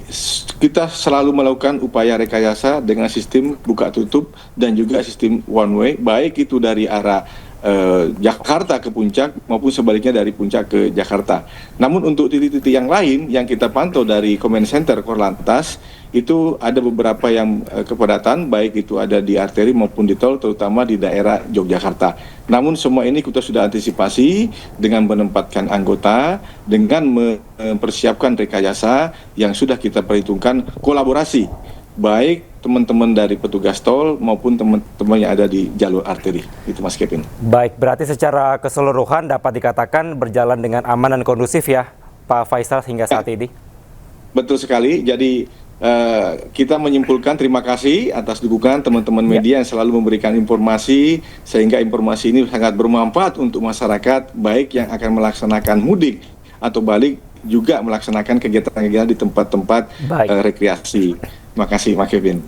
kita selalu melakukan upaya rekayasa dengan sistem buka tutup dan juga sistem one way, baik itu dari arah Jakarta ke Puncak maupun sebaliknya dari Puncak ke Jakarta. Namun untuk titik-titik yang lain yang kita pantau dari Command Center Korlantas, itu ada beberapa yang kepadatan, baik itu ada di arteri maupun di tol, terutama di daerah Yogyakarta. Namun semua ini kita sudah antisipasi dengan menempatkan anggota, dengan mempersiapkan rekayasa yang sudah kita perhitungkan kolaborasi, baik teman-teman dari petugas tol maupun teman-teman yang ada di jalur arteri. Itu, Mas Kevin. Baik, berarti secara keseluruhan dapat dikatakan berjalan dengan aman dan kondusif ya, Pak Faisal, hingga saat ini? Betul sekali. Jadi kita menyimpulkan terima kasih atas dukungan teman-teman media yang selalu memberikan informasi, sehingga informasi ini sangat bermanfaat untuk masyarakat, baik yang akan melaksanakan mudik atau balik, juga melaksanakan kegiatan-kegiatan di tempat-tempat rekreasi. Terima kasih, Mas Kevin.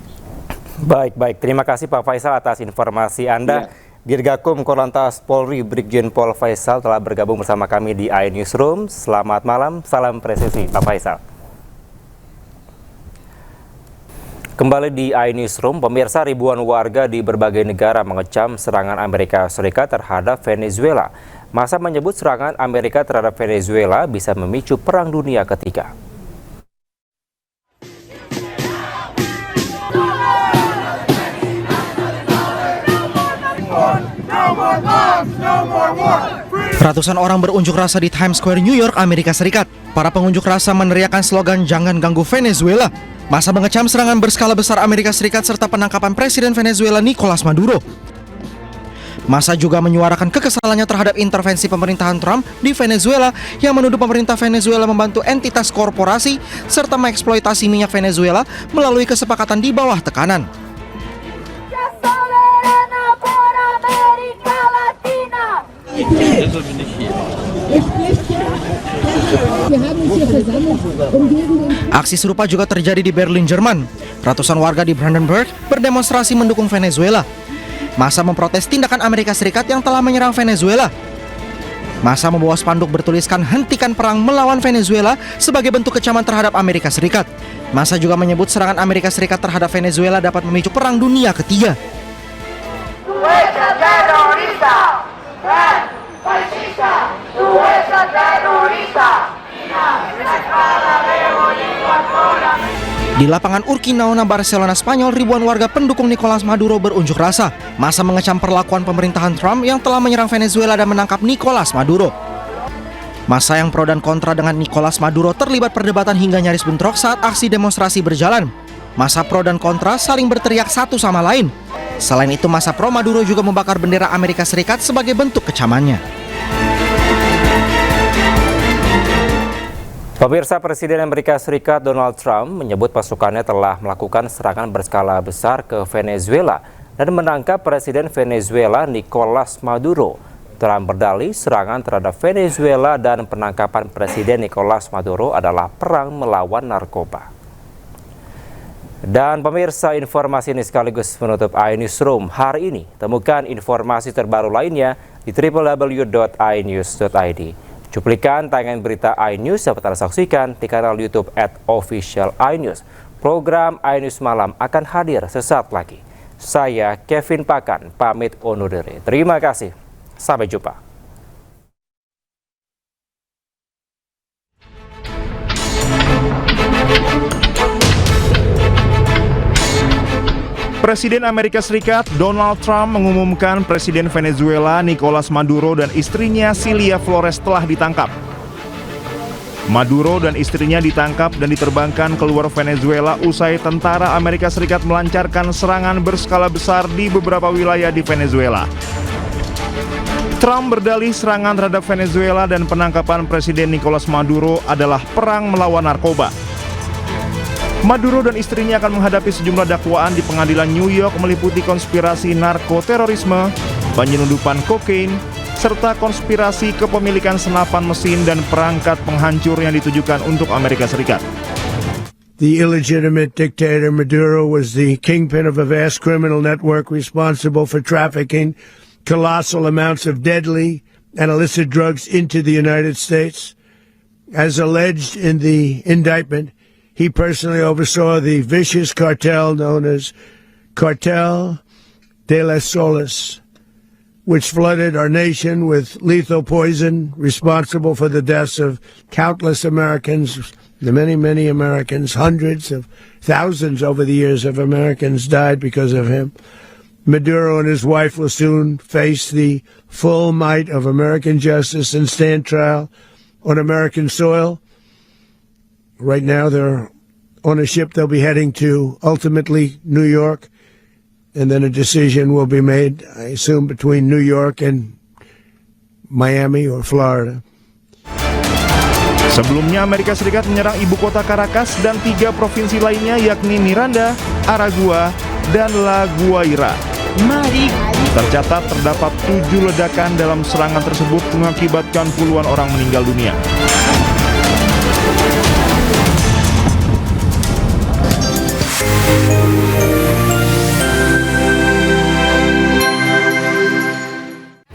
Baik. Terima kasih Pak Faisal atas informasi Anda. Dirgakum Korlantas Polri Brigjen Pol Faisal telah bergabung bersama kami di iNewsroom. Selamat malam, salam presisi Pak Faisal. Kembali di iNewsroom, pemirsa, ribuan warga di berbagai negara mengecam serangan Amerika Serikat terhadap Venezuela. Massa menyebut serangan Amerika terhadap Venezuela bisa memicu Perang Dunia Ketiga. Ratusan orang berunjuk rasa di Times Square, New York, Amerika Serikat. Para pengunjuk rasa meneriakkan slogan "Jangan ganggu Venezuela". Massa mengecam serangan berskala besar Amerika Serikat serta penangkapan Presiden Venezuela Nicolas Maduro. Massa juga menyuarakan kekesalannya terhadap intervensi pemerintahan Trump di Venezuela yang menuduh pemerintah Venezuela membantu entitas korporasi serta mengeksploitasi minyak Venezuela melalui kesepakatan di bawah tekanan. Aksi serupa juga terjadi di Berlin, Jerman. Ratusan warga di Brandenburg berdemonstrasi mendukung Venezuela. Massa memprotes tindakan Amerika Serikat yang telah menyerang Venezuela. Massa membawa spanduk bertuliskan "Hentikan perang melawan Venezuela" sebagai bentuk kecaman terhadap Amerika Serikat. Massa juga menyebut serangan Amerika Serikat terhadap Venezuela dapat memicu Perang Dunia Ketiga. Di lapangan Urquinaona, Barcelona, Spanyol, ribuan warga pendukung Nicolas Maduro berunjuk rasa. Massa mengecam perlakuan pemerintahan Trump yang telah menyerang Venezuela dan menangkap Nicolas Maduro. Massa yang pro dan kontra dengan Nicolas Maduro terlibat perdebatan hingga nyaris bentrok saat aksi demonstrasi berjalan. Massa pro dan kontra saling berteriak satu sama lain. Selain itu, massa pro Maduro juga membakar bendera Amerika Serikat sebagai bentuk kecamannya. Pemirsa, Presiden Amerika Serikat Donald Trump menyebut pasukannya telah melakukan serangan berskala besar ke Venezuela dan menangkap Presiden Venezuela Nicolas Maduro. Trump berdalih serangan terhadap Venezuela dan penangkapan Presiden Nicolas Maduro adalah perang melawan narkoba. Dan pemirsa, informasi ini sekaligus menutup iNewsroom hari ini. Temukan informasi terbaru lainnya di www.inews.id. Cuplikan tayangan berita iNews dapat Anda saksikan di kanal YouTube @officialinews. Program iNews Malam akan hadir sesaat lagi. Saya Kevin Pakan, pamit undur diri. Terima kasih. Sampai jumpa. Presiden Amerika Serikat Donald Trump mengumumkan Presiden Venezuela Nicolas Maduro dan istrinya Cilia Flores telah ditangkap. Maduro dan istrinya ditangkap dan diterbangkan keluar Venezuela usai tentara Amerika Serikat melancarkan serangan berskala besar di beberapa wilayah di Venezuela. Trump berdalih serangan terhadap Venezuela dan penangkapan Presiden Nicolas Maduro adalah perang melawan narkoba. Maduro dan istrinya akan menghadapi sejumlah dakwaan di pengadilan New York meliputi konspirasi narkoterorisme, penyelundupan kokain, serta konspirasi kepemilikan senapan mesin dan perangkat penghancur yang ditujukan untuk Amerika Serikat. The illegitimate dictator Maduro was the kingpin of a vast criminal network responsible for trafficking colossal amounts of deadly and illicit drugs into the United States. As alleged in the indictment, he personally oversaw the vicious cartel known as Cartel de las Solas, which flooded our nation with lethal poison, responsible for the deaths of countless Americans, many, many Americans, hundreds of thousands over the years of Americans died because of him. Maduro and his wife will soon face the full might of American justice and stand trial on American soil. Right now, they're on a ship. They'll be heading to ultimately New York, and then a decision will be made, I assume, between New York and Miami or Florida. Sebelumnya, Amerika Serikat menyerang ibu kota Caracas dan 3 provinsi lainnya yakni Miranda, Aragua, dan La Guaira. Tercatat terdapat 7 ledakan dalam serangan tersebut mengakibatkan puluhan orang meninggal dunia.